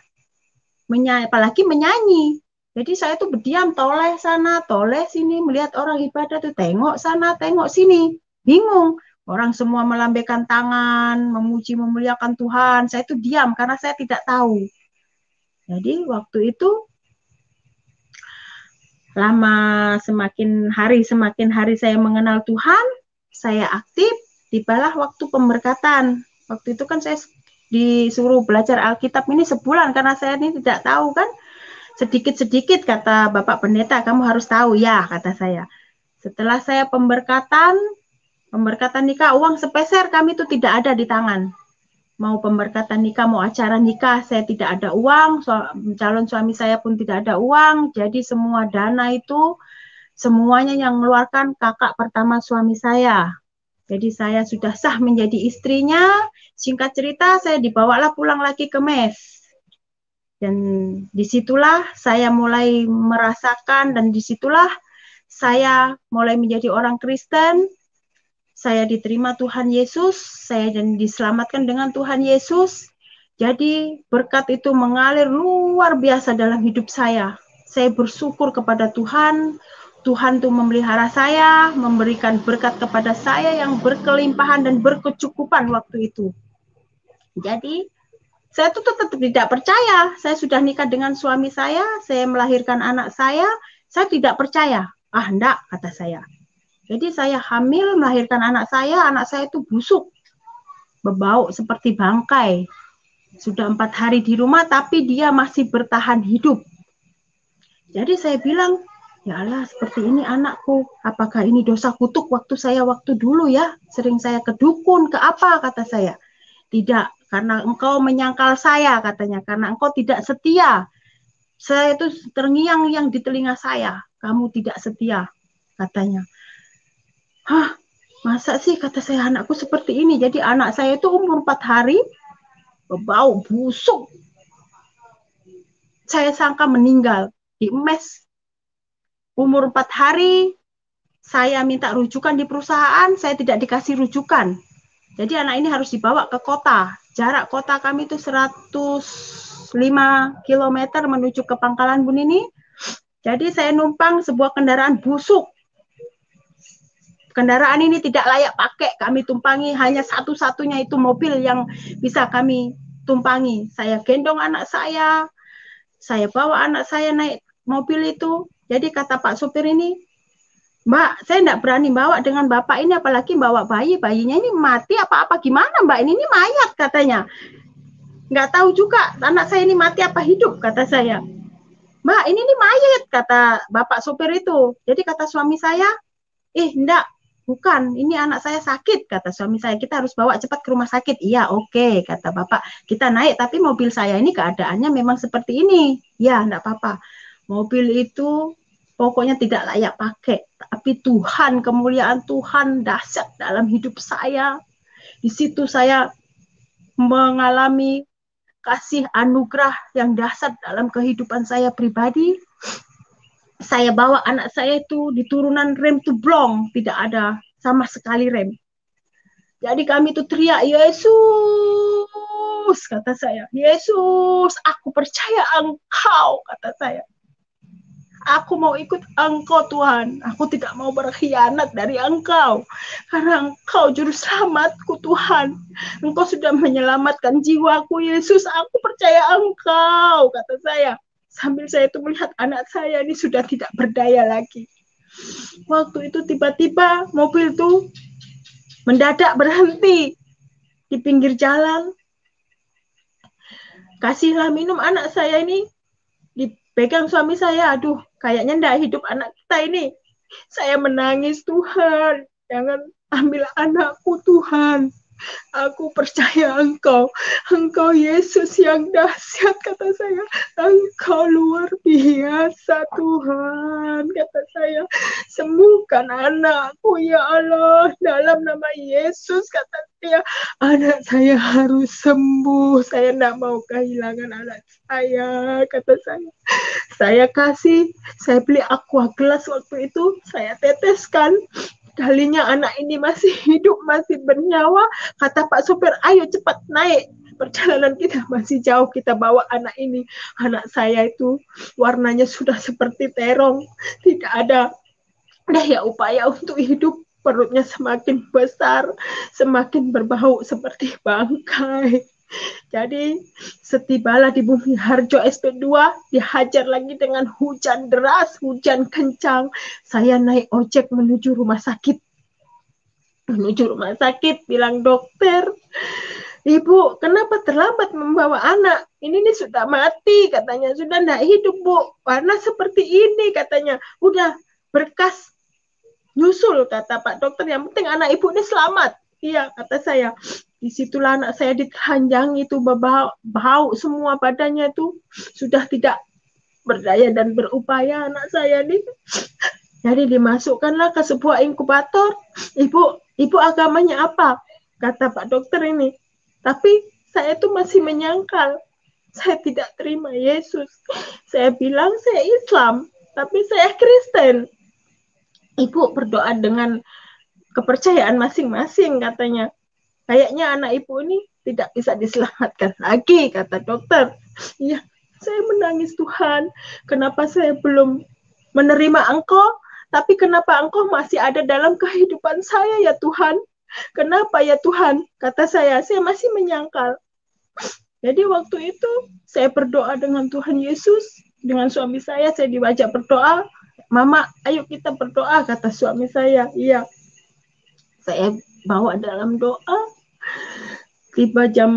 apalagi menyanyi. Jadi saya tuh berdiam, toleh sana, toleh sini, melihat orang ibadah tuh, tengok sana, tengok sini, bingung. Orang semua melambaikan tangan, memuji, memuliakan Tuhan. Saya itu diam karena saya tidak tahu. Jadi waktu itu lama semakin hari saya mengenal Tuhan, saya aktif, tibalah waktu pemberkatan. Waktu itu kan saya disuruh belajar Alkitab ini sebulan karena saya ini tidak tahu kan. Sedikit-sedikit kata Bapak Pendeta, kamu harus tahu ya, kata saya. Setelah saya pemberkatan nikah, uang sepeser kami itu tidak ada di tangan. Mau pemberkatan nikah, mau acara nikah, saya tidak ada uang, calon suami saya pun tidak ada uang, jadi semua dana itu, semuanya yang mengeluarkan kakak pertama suami saya. Jadi saya sudah sah menjadi istrinya, singkat cerita saya dibawalah pulang lagi ke mes. Dan disitulah saya mulai merasakan, dan disitulah saya mulai menjadi orang Kristen. Saya diterima Tuhan Yesus, saya dan diselamatkan dengan Tuhan Yesus. Jadi berkat itu mengalir luar biasa dalam hidup saya. Saya bersyukur kepada Tuhan. Tuhan tuh memelihara saya, memberikan berkat kepada saya yang berkelimpahan dan berkecukupan waktu itu. Jadi saya tuh tetap tidak percaya. Saya sudah nikah dengan suami saya melahirkan anak saya tidak percaya. Ah, enggak, kata saya. Jadi saya hamil, melahirkan anak saya itu busuk, berbau seperti bangkai. Sudah 4 hari di rumah, tapi dia masih bertahan hidup. Jadi saya bilang, ya Allah, seperti ini anakku. Apakah ini dosa kutuk waktu dulu ya? Sering saya ke dukun, ke apa, kata saya. Tidak, karena engkau menyangkal saya, katanya. Karena engkau tidak setia. Saya itu terngiang-ngiang di telinga saya. Kamu tidak setia, katanya. Hah, masa sih, kata saya, anakku seperti ini. Jadi anak saya itu umur 4 hari, berbau busuk. Saya sangka meninggal di mes. Umur 4 hari, saya minta rujukan di perusahaan, saya tidak dikasih rujukan. Jadi anak ini harus dibawa ke kota. Jarak kota kami itu 105 km menuju ke Pangkalan Bun ini. Jadi saya numpang sebuah kendaraan busuk. Kendaraan ini tidak layak pakai, kami tumpangi, hanya satu-satunya itu mobil yang bisa kami tumpangi. Saya gendong anak saya bawa anak saya naik mobil itu. Jadi kata Pak supir ini, Mbak, saya tidak berani bawa dengan Bapak ini, apalagi bawa bayinya ini mati apa-apa gimana Mbak, ini mayat, katanya. Nggak tahu juga anak saya ini mati apa hidup, kata saya. Mbak, ini mayat, kata Bapak supir itu. Jadi kata suami saya, enggak, bukan, ini anak saya sakit, kata suami saya, kita harus bawa cepat ke rumah sakit. Iya, oke, kata Bapak, kita naik, tapi mobil saya ini keadaannya memang seperti ini. Ya, enggak apa-apa. Mobil itu pokoknya tidak layak pakai, tapi Tuhan, kemuliaan Tuhan dahsyat dalam hidup saya. Di situ saya mengalami kasih anugerah yang dahsyat dalam kehidupan saya pribadi. Saya bawa anak saya itu di turunan rem itu blong, tidak ada sama sekali rem. Jadi kami itu teriak, Yesus, kata saya. Yesus, aku percaya Engkau, kata saya. Aku mau ikut Engkau, Tuhan. Aku tidak mau berkhianat dari Engkau. Karena Engkau juru selamatku, Tuhan. Engkau sudah menyelamatkan jiwaku, Yesus. Aku percaya Engkau, kata saya. Sambil saya itu melihat anak saya ini sudah tidak berdaya lagi. Waktu itu tiba-tiba mobil itu mendadak berhenti di pinggir jalan. Kasihlah minum anak saya ini. Dipegang suami saya, aduh, kayaknya enggak hidup anak kita ini. Saya menangis, Tuhan, jangan ambil anakku, Tuhan. Aku percaya Engkau Yesus yang dahsyat, kata saya. Engkau luar biasa, Tuhan, kata saya. Sembuhkan anakku, ya Allah, dalam nama Yesus, kata dia. Anak saya harus sembuh, saya tidak mau kehilangan anak saya, kata saya. Saya beli aqua gelas waktu itu, saya teteskan. Kalinya anak ini masih hidup, masih bernyawa. Kata Pak supir, ayo cepat naik. Perjalanan kita masih jauh, kita bawa anak ini. Anak saya itu warnanya sudah seperti terong. Tidak ada daya upaya untuk hidup. perutnya semakin besar, semakin berbau seperti bangkai. Jadi setibalah di Bumi Harjo SP2, dihajar lagi dengan hujan deras, hujan kencang. Saya naik ojek menuju rumah sakit. Bilang dokter, Ibu, kenapa terlambat membawa anak? Ini nih sudah mati, katanya. Sudah tidak hidup, Bu. Warna seperti ini, katanya. Udah berkas nyusul, kata Pak dokter. Yang penting anak Ibu ini selamat. Iya, kata saya. Disitulah anak saya ditelanjang itu, bau semua badannya itu. Sudah tidak berdaya dan berupaya anak saya ini. Jadi dimasukkanlah ke sebuah inkubator. Ibu agamanya apa? Kata Pak dokter ini. Tapi saya itu masih menyangkal. Saya tidak terima Yesus. Saya bilang saya Islam, tapi saya Kristen. Ibu berdoa dengan kepercayaan masing-masing, katanya. Kayaknya anak ibu ini tidak bisa diselamatkan lagi, kata dokter. Iya, saya menangis, Tuhan. Kenapa saya belum menerima Engkau? Tapi kenapa Engkau masih ada dalam kehidupan saya, ya Tuhan? Kenapa ya Tuhan? Kata saya masih menyangkal. Jadi waktu itu saya berdoa dengan Tuhan Yesus, dengan suami saya diajak berdoa. Mama, ayo kita berdoa, kata suami saya. Iya. Saya bawa dalam doa. Tiba jam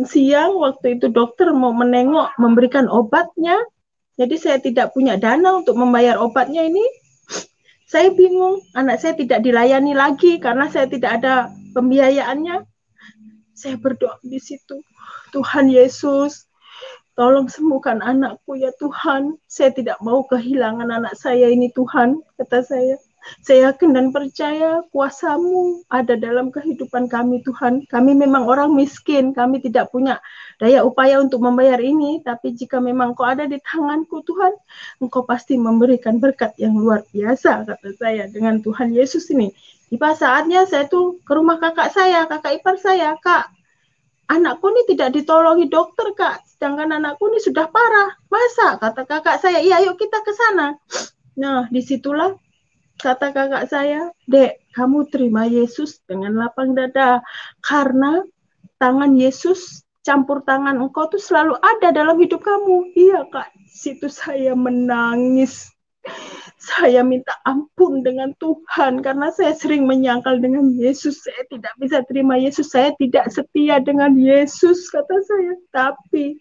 siang, waktu itu dokter mau menengok, memberikan obatnya. Jadi saya tidak punya dana untuk membayar obatnya ini. Saya bingung, anak saya tidak dilayani lagi karena saya tidak ada pembiayaannya. Saya berdoa di situ, Tuhan Yesus, tolong sembuhkan anakku ya Tuhan. Saya tidak mau kehilangan anak saya ini Tuhan, kata saya. Saya yakin dan percaya kuasa-Mu ada dalam kehidupan kami Tuhan. Kami memang orang miskin, kami tidak punya daya upaya untuk membayar ini, tapi jika memang Kau ada di tangan-Ku Tuhan, Engkau pasti memberikan berkat yang luar biasa, kata saya dengan Tuhan Yesus ini. Tiba saatnya saya tuh ke rumah kakak ipar saya, Kak, anakku ini tidak ditolongi dokter, Kak, sedangkan anakku ini sudah parah. Masa? Kata kakak saya, iya yuk kita ke sana. Nah, disitulah kata kakak saya, Dek, kamu terima Yesus dengan lapang dada. Karena tangan Yesus, campur tangan engkau tuh selalu ada dalam hidup kamu. Iya, Kak. Situ saya menangis. Saya minta ampun dengan Tuhan karena saya sering menyangkal dengan Yesus. Saya tidak bisa terima Yesus. Saya tidak setia dengan Yesus, kata saya. Tapi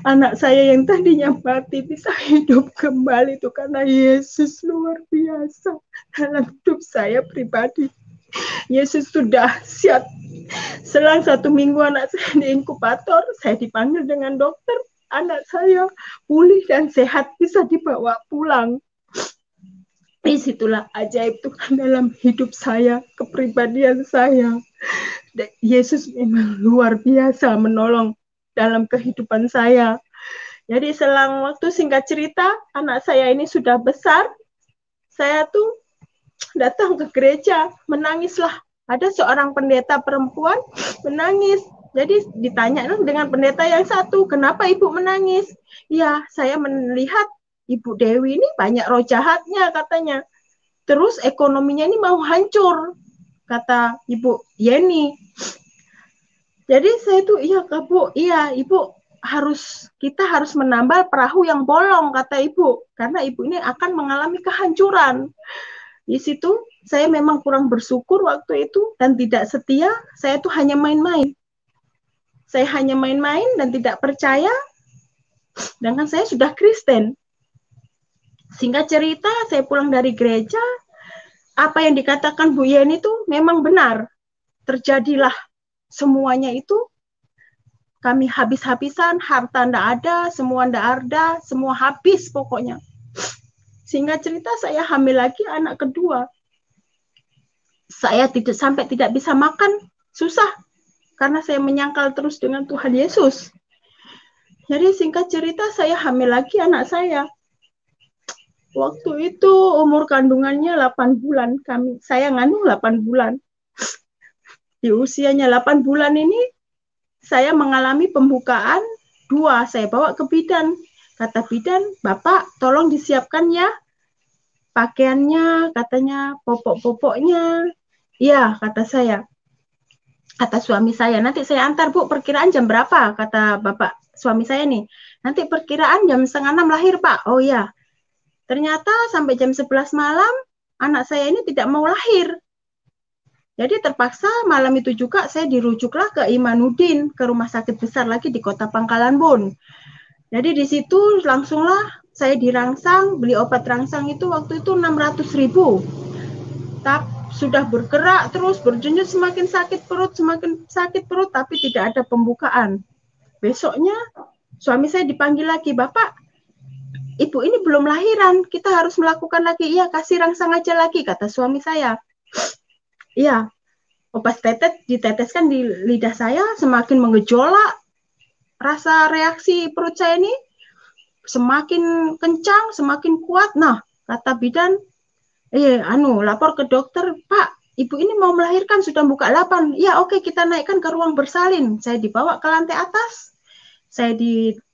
anak saya yang tadinya mati bisa hidup kembali itu karena Yesus luar biasa dalam hidup saya pribadi. Yesus sudah dahsyat. Selang 1 minggu anak saya di inkubator, saya dipanggil dengan dokter. Anak saya pulih dan sehat, bisa dibawa pulang. Disitulah ajaib Tuhan dalam hidup saya, kepribadian saya. Yesus memang luar biasa menolong dalam kehidupan saya. Jadi selang waktu, singkat cerita, anak saya ini sudah besar. Saya tuh datang ke gereja, menangislah. Ada seorang pendeta perempuan menangis. Jadi ditanya dengan pendeta yang satu, kenapa ibu menangis? Ya, saya melihat Ibu Dewi ini banyak roh jahatnya, katanya. Terus ekonominya ini mau hancur, kata Ibu Yeni. Jadi saya tuh, iya Kak Bu, iya Ibu, kita harus menambal perahu yang bolong, kata Ibu. Karena Ibu ini akan mengalami kehancuran. Di situ saya memang kurang bersyukur waktu itu dan tidak setia. Saya tuh hanya main-main. Saya hanya main-main dan tidak percaya. Sedangkan saya sudah Kristen. Singkat cerita, saya pulang dari gereja, apa yang dikatakan Bu Yeni itu memang benar. Terjadilah semuanya itu, kami habis-habisan, harta ndak ada, semua ndak ada, semua habis pokoknya. Singkat cerita, saya hamil lagi anak kedua. Saya sampai tidak bisa makan, susah. Karena saya menyangkal terus dengan Tuhan Yesus. Jadi singkat cerita, saya hamil lagi anak saya. Waktu itu umur kandungannya 8 bulan. Saya ngandung 8 bulan. Di usianya 8 bulan ini, saya mengalami pembukaan 2. Saya bawa ke bidan. Kata bidan, Bapak tolong disiapkan ya pakaiannya, katanya popok-popoknya. Iya, kata saya. Kata suami saya, nanti saya antar Bu, perkiraan jam berapa? Kata bapak suami saya nih, nanti perkiraan jam 5:30 lahir Pak. Oh ya, ternyata sampai jam 11 malam, anak saya ini tidak mau lahir. Jadi terpaksa malam itu juga saya dirujuklah ke Imanuddin, ke rumah sakit besar lagi di Kota Pangkalan Bun. Jadi di situ langsunglah saya dirangsang, beli obat rangsang itu waktu itu 600.000. Sudah bergerak terus berdenyut, semakin sakit perut, tapi tidak ada pembukaan. Besoknya suami saya dipanggil lagi, Bapak, ibu ini belum lahiran, kita harus melakukan lagi. Iya, kasih rangsang aja lagi, kata suami saya. Iya, obat diteteskan di lidah saya, semakin mengejolak. Rasa reaksi perut saya ini semakin kencang, semakin kuat. Nah, kata bidan, lapor ke dokter, Pak, ibu ini mau melahirkan, sudah buka 8. Ya, oke, kita naikkan ke ruang bersalin. Saya dibawa ke lantai atas. Saya dibuka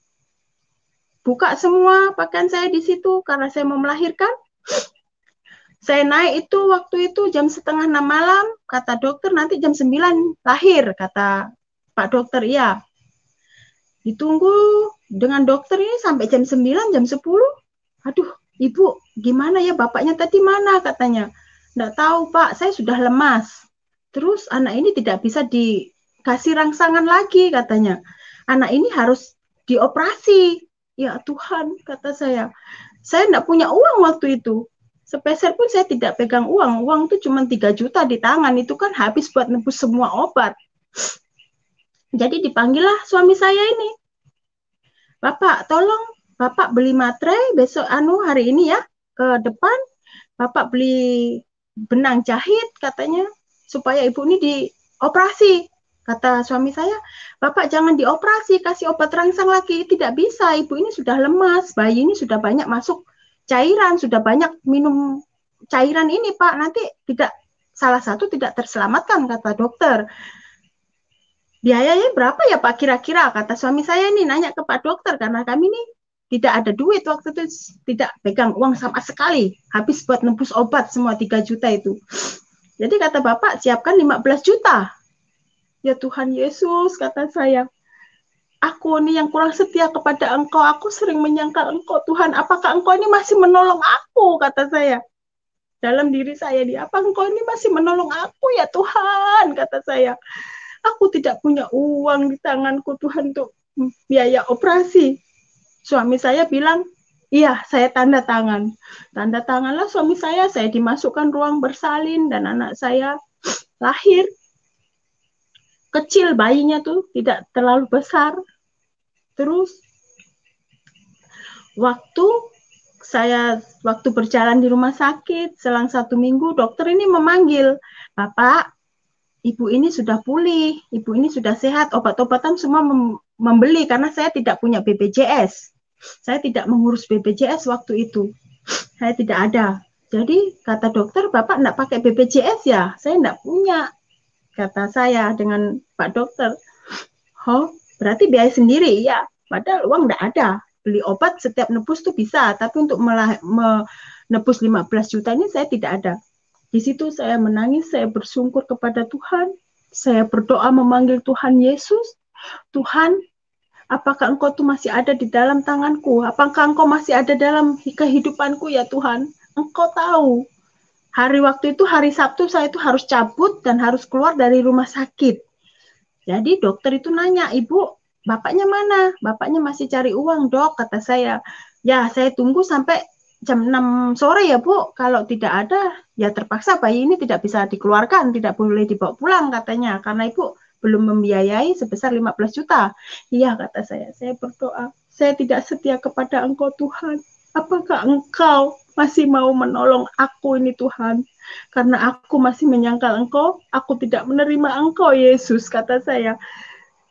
semua pakaian saya di situ karena saya mau melahirkan. Saya naik itu waktu itu jam 5:30 malam, kata dokter nanti jam 9 lahir, kata Pak dokter. Iya. Ditunggu dengan dokter ini sampai jam 9, jam 10. Aduh, Ibu, gimana ya, bapaknya tadi mana, katanya. Nggak tahu, Pak, saya sudah lemas. Terus anak ini tidak bisa dikasih rangsangan lagi, katanya. Anak ini harus dioperasi. Ya Tuhan, kata saya. Saya nggak punya uang waktu itu. Sepeser pun saya tidak pegang uang. Uang itu cuma 3 juta di tangan. Itu kan habis buat nebus semua obat. Jadi dipanggillah suami saya ini. Bapak, tolong Bapak beli materai besok hari ini ya ke depan. Bapak beli benang jahit katanya supaya ibu ini dioperasi. Kata suami saya, Bapak jangan dioperasi, kasih obat rangsang lagi. Tidak bisa, ibu ini sudah lemas, bayi ini sudah banyak masuk cairan, sudah banyak minum cairan ini Pak, nanti salah satu tidak terselamatkan, kata dokter. Biayanya berapa ya Pak kira-kira, kata suami saya ini nanya ke Pak dokter, karena kami ini tidak ada duit waktu itu, tidak pegang uang sama sekali, habis buat nebus obat semua 3 juta itu. Jadi kata Bapak siapkan 15 juta. Ya Tuhan Yesus, kata saya, aku ini yang kurang setia kepada Engkau, aku sering menyangkal Engkau Tuhan, apakah Engkau ini masih menolong aku, kata saya. Dalam diri saya, apa Engkau ini masih menolong aku ya Tuhan, kata saya. Aku tidak punya uang di tanganku Tuhan untuk biaya operasi. Suami saya bilang, iya saya tanda tangan. Tanda tanganlah suami saya dimasukkan ruang bersalin dan anak saya lahir. Kecil bayinya tuh, tidak terlalu besar. Terus waktu berjalan di rumah sakit, selang 1 minggu, dokter ini memanggil, Bapak, ibu ini sudah pulih, ibu ini sudah sehat, obat-obatan semua membeli karena saya tidak punya BPJS. Saya tidak mengurus BPJS waktu itu. Saya tidak ada. Jadi kata dokter, Bapak enggak pakai BPJS ya? Saya enggak punya, kata saya dengan Pak dokter. Oh, berarti biaya sendiri ya? Padahal uang enggak ada. Beli obat setiap nebus tuh bisa, tapi untuk menebus 15 juta ini saya tidak ada. Di situ saya menangis, saya bersungkur kepada Tuhan, saya berdoa memanggil Tuhan Yesus. Tuhan, apakah Engkau tuh masih ada di dalam tanganku? Apakah Engkau masih ada dalam kehidupanku ya Tuhan? Engkau tahu. Waktu itu hari Sabtu saya itu harus cabut dan harus keluar dari rumah sakit. Jadi dokter itu nanya, Ibu, bapaknya mana? Bapaknya masih cari uang, Dok, kata saya. Ya, saya tunggu sampai jam 6 sore ya Bu, kalau tidak ada ya terpaksa bayi ini tidak bisa dikeluarkan, tidak boleh dibawa pulang katanya, karena Ibu belum membiayai sebesar 15 juta. Iya kata saya berdoa, saya tidak setia kepada Engkau Tuhan, apakah Engkau masih mau menolong aku ini Tuhan, karena aku masih menyangkal Engkau, aku tidak menerima Engkau Yesus, kata saya.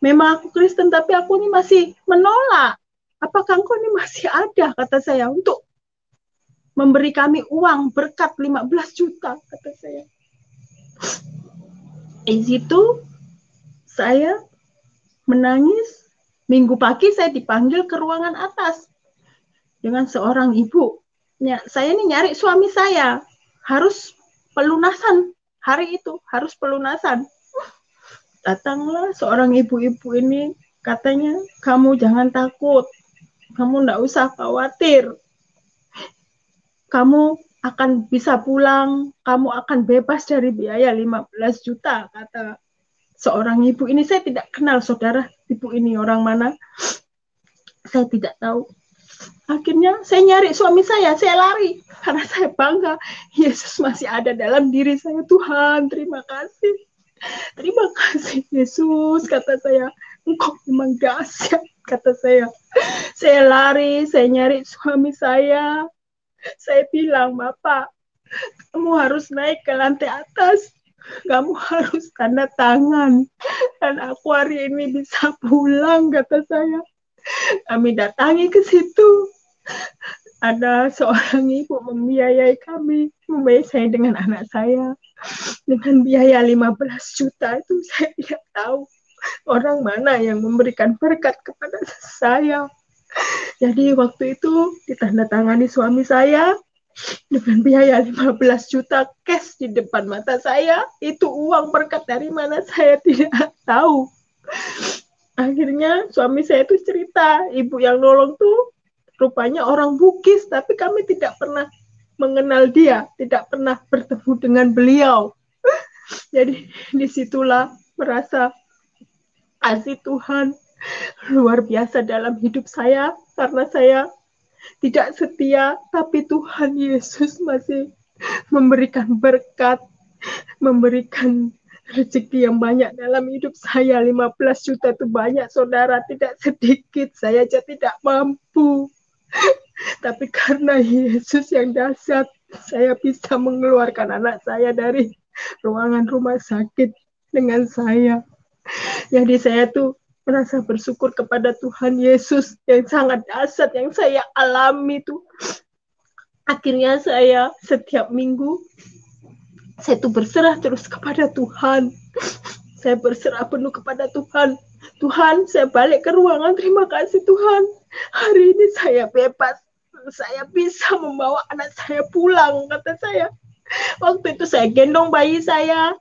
Memang aku Kristen tapi aku ini masih menolak, apakah Engkau ini masih ada, kata saya, untuk memberi kami uang berkat 15 juta, kata saya. Di situ saya menangis. Minggu pagi saya dipanggil ke ruangan atas dengan seorang ibu. Saya ini nyari suami saya, harus pelunasan hari itu harus pelunasan. Datanglah seorang ibu-ibu ini, katanya, kamu jangan takut, kamu enggak usah khawatir, kamu akan bisa pulang, kamu akan bebas dari biaya 15 juta, kata seorang ibu ini. Saya tidak kenal, saudara, ibu ini orang mana, saya tidak tahu. Akhirnya saya nyari suami saya lari, karena saya bangga, Yesus masih ada dalam diri saya. Tuhan, terima kasih. Terima kasih Yesus, kata saya. Engkau memang dahsyat, kata saya. Saya lari, saya nyari suami saya. Saya bilang, Bapak, kamu harus naik ke lantai atas. Kamu harus tanda tangan. Dan aku hari ini bisa pulang, kata saya. Kami datangi ke situ. Ada seorang ibu membiayai kami, membiayai saya dengan anak saya. Dengan biaya 15 juta itu, saya tidak tahu orang mana yang memberikan berkat kepada saya. Jadi waktu itu ditandatangani suami saya dengan biaya 15 juta cash di depan mata saya. Itu uang berkat dari mana saya tidak tahu. Akhirnya suami saya itu cerita, ibu yang nolong tuh rupanya orang Bugis, tapi kami tidak pernah mengenal dia, tidak pernah bertemu dengan beliau. Jadi disitulah merasa kasih Tuhan luar biasa dalam hidup saya, karena saya tidak setia, tapi Tuhan Yesus masih memberikan berkat, memberikan rezeki yang banyak dalam hidup saya. 15 juta itu banyak, saudara, tidak sedikit. Saya aja tidak mampu. Tapi karena Yesus yang dahsyat, saya bisa mengeluarkan anak saya dari ruangan rumah sakit dengan saya. Jadi saya tuh merasa bersyukur kepada Tuhan Yesus yang sangat dahsyat yang saya alami tuh. Akhirnya saya setiap minggu saya tuh berserah terus kepada Tuhan. Saya berserah penuh kepada Tuhan. Tuhan, saya balik ke ruangan, terima kasih Tuhan. Hari ini saya bebas. Saya bisa membawa anak saya pulang, kata saya. Waktu itu saya gendong bayi saya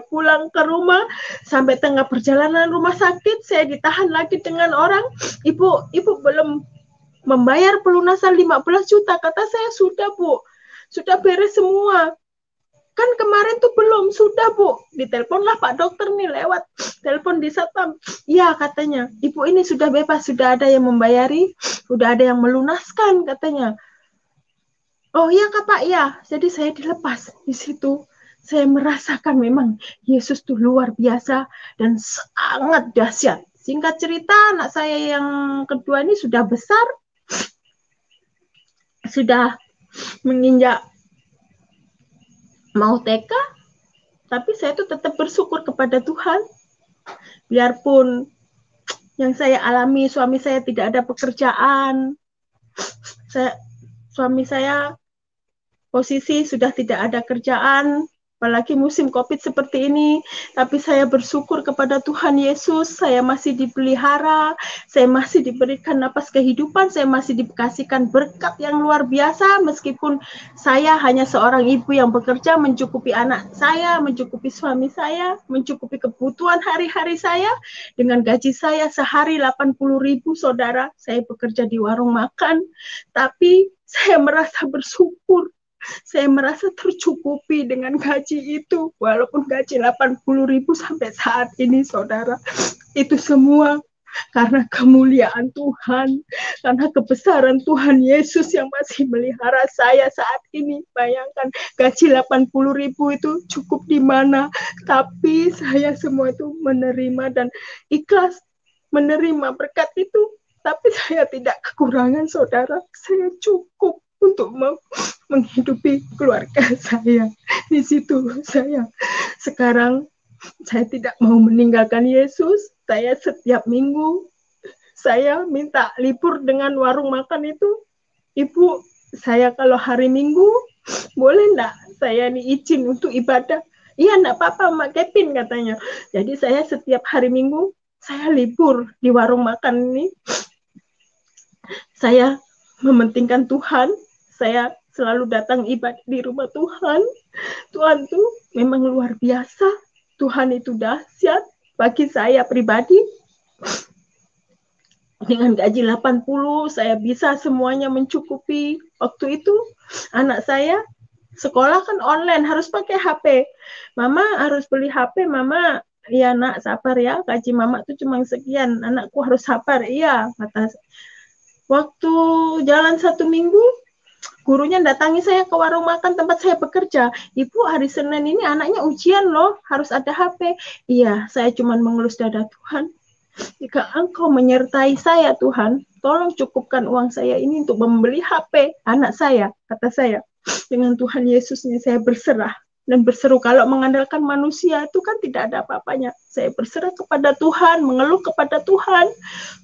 pulang ke rumah, sampai tengah perjalanan rumah sakit, saya ditahan lagi dengan orang, ibu belum membayar pelunasan 15 juta, kata saya, sudah Bu, sudah beres semua. Kan kemarin tuh belum, sudah Bu. Diteleponlah Pak Dokter nih lewat telepon di Satpam. Iya katanya, ibu ini sudah bebas, sudah ada yang membayari, sudah ada yang melunaskan katanya. Oh iya Kak Pak, ya. Jadi saya dilepas di situ. Saya merasakan memang Yesus tuh luar biasa dan sangat dahsyat. Singkat cerita, anak saya yang kedua ini sudah besar, sudah menginjak mau TK, tapi saya tuh tetap bersyukur kepada Tuhan. Biarpun yang saya alami, suami saya tidak ada pekerjaan, suami saya posisi sudah tidak ada kerjaan, apalagi musim COVID seperti ini, tapi saya bersyukur kepada Tuhan Yesus, saya masih dipelihara, saya masih diberikan napas kehidupan, saya masih dikasihkan berkat yang luar biasa, meskipun saya hanya seorang ibu yang bekerja mencukupi anak saya, mencukupi suami saya, mencukupi kebutuhan hari-hari saya, dengan gaji saya sehari 80.000, saudara, saya bekerja di warung makan, tapi saya merasa bersyukur. Saya merasa tercukupi dengan gaji itu, walaupun gaji 80.000 sampai saat ini, saudara. Itu semua karena kemuliaan Tuhan, karena kebesaran Tuhan Yesus yang masih melihara saya saat ini. Bayangkan, gaji 80.000 itu cukup di mana, tapi saya semua itu menerima dan ikhlas menerima berkat itu. Tapi saya tidak kekurangan, saudara. Saya cukup untuk menghidupi keluarga saya. Di situ saya sekarang saya tidak mau meninggalkan Yesus. Saya setiap minggu saya minta libur dengan warung makan itu. Ibu, saya kalau hari Minggu boleh enggak saya izin untuk ibadah? Iya, enggak apa-apa Mak Kevin katanya. Jadi saya setiap hari Minggu saya libur di warung makan ini. Saya mementingkan Tuhan. Saya selalu datang ibadah di rumah Tuhan. Tuhan tuh memang luar biasa. Tuhan itu dahsyat bagi saya pribadi. Dengan gaji 80, saya bisa semuanya mencukupi. Waktu itu anak saya sekolah kan online, harus pakai HP. Mama harus beli HP, Mama, ya nak sabar ya, gaji Mama tuh cuma sekian, anakku harus sabar. Iya, kata. Waktu jalan 1 minggu, gurunya datangi saya ke warung makan tempat saya bekerja. Ibu, hari Senin ini anaknya ujian loh, harus ada HP. Iya, saya cuma mengelus dada. Tuhan, jika Engkau menyertai saya, Tuhan, tolong cukupkan uang saya ini untuk membeli HP anak saya, kata saya. Dengan Tuhan Yesusnya saya berserah dan berseru. Kalau mengandalkan manusia itu kan tidak ada apa-apanya. Saya berserah kepada Tuhan, mengeluh kepada Tuhan.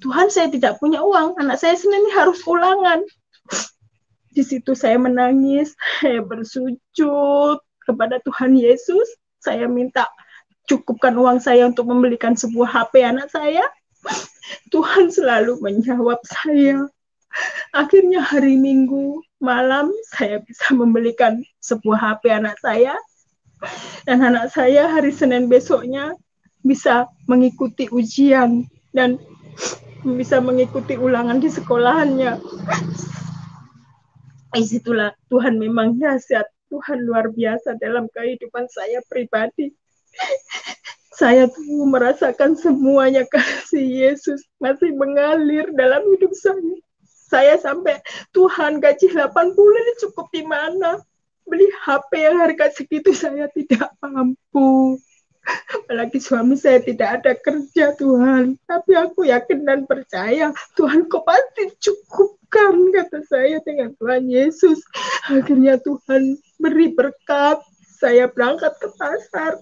Tuhan, saya tidak punya uang, anak saya Senin ini harus ulangan. Di situ saya menangis, saya bersujud kepada Tuhan Yesus. Saya minta cukupkan uang saya untuk membelikan sebuah HP anak saya. Tuhan selalu menjawab saya. Akhirnya hari Minggu malam saya bisa membelikan sebuah HP anak saya. Dan anak saya hari Senin besoknya bisa mengikuti ujian dan bisa mengikuti ulangan di sekolahannya. Disitulah Tuhan memang dahsyat. Tuhan luar biasa dalam kehidupan saya pribadi. Saya tuh merasakan semuanya kasih Yesus masih mengalir dalam hidup saya. Saya sampai, Tuhan, gaji 80 ini cukup di mana? Beli HP yang harga segitu saya tidak mampu. Apalagi suami saya tidak ada kerja, Tuhan. Tapi aku yakin dan percaya, Tuhan kau pasti cukupkan, kata saya dengan Tuhan Yesus. Akhirnya Tuhan beri berkat. Saya berangkat ke pasar.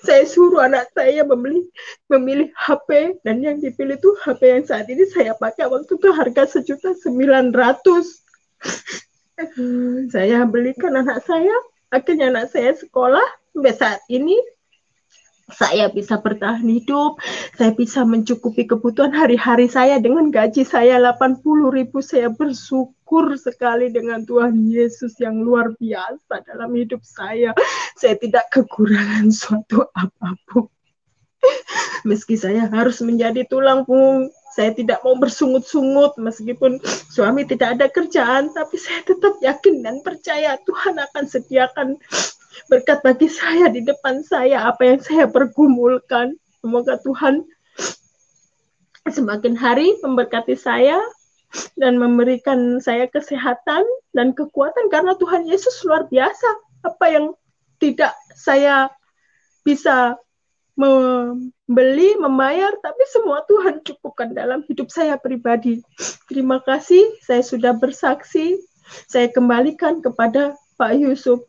Saya suruh anak saya memilih HP, dan yang dipilih itu HP yang saat ini saya pakai. Waktu itu harga 1.900.000. Saya belikan anak saya. Akhirnya anak saya sekolah. Sampai saat ini saya bisa bertahan hidup, saya bisa mencukupi kebutuhan hari-hari saya dengan gaji saya 80.000. Saya bersyukur sekali dengan Tuhan Yesus yang luar biasa dalam hidup saya. Saya tidak kekurangan suatu apapun. Meski saya harus menjadi tulang punggung, saya tidak mau bersungut-sungut meskipun suami tidak ada kerjaan, tapi saya tetap yakin dan percaya Tuhan akan sediakan berkat bagi saya di depan saya, apa yang saya pergumulkan. Semoga Tuhan semakin hari memberkati saya dan memberikan saya kesehatan dan kekuatan, karena Tuhan Yesus luar biasa. Apa yang tidak saya bisa membeli, membayar, tapi semua Tuhan cukupkan dalam hidup saya pribadi. Terima kasih, saya sudah bersaksi. Saya kembalikan kepada Pak Yusuf.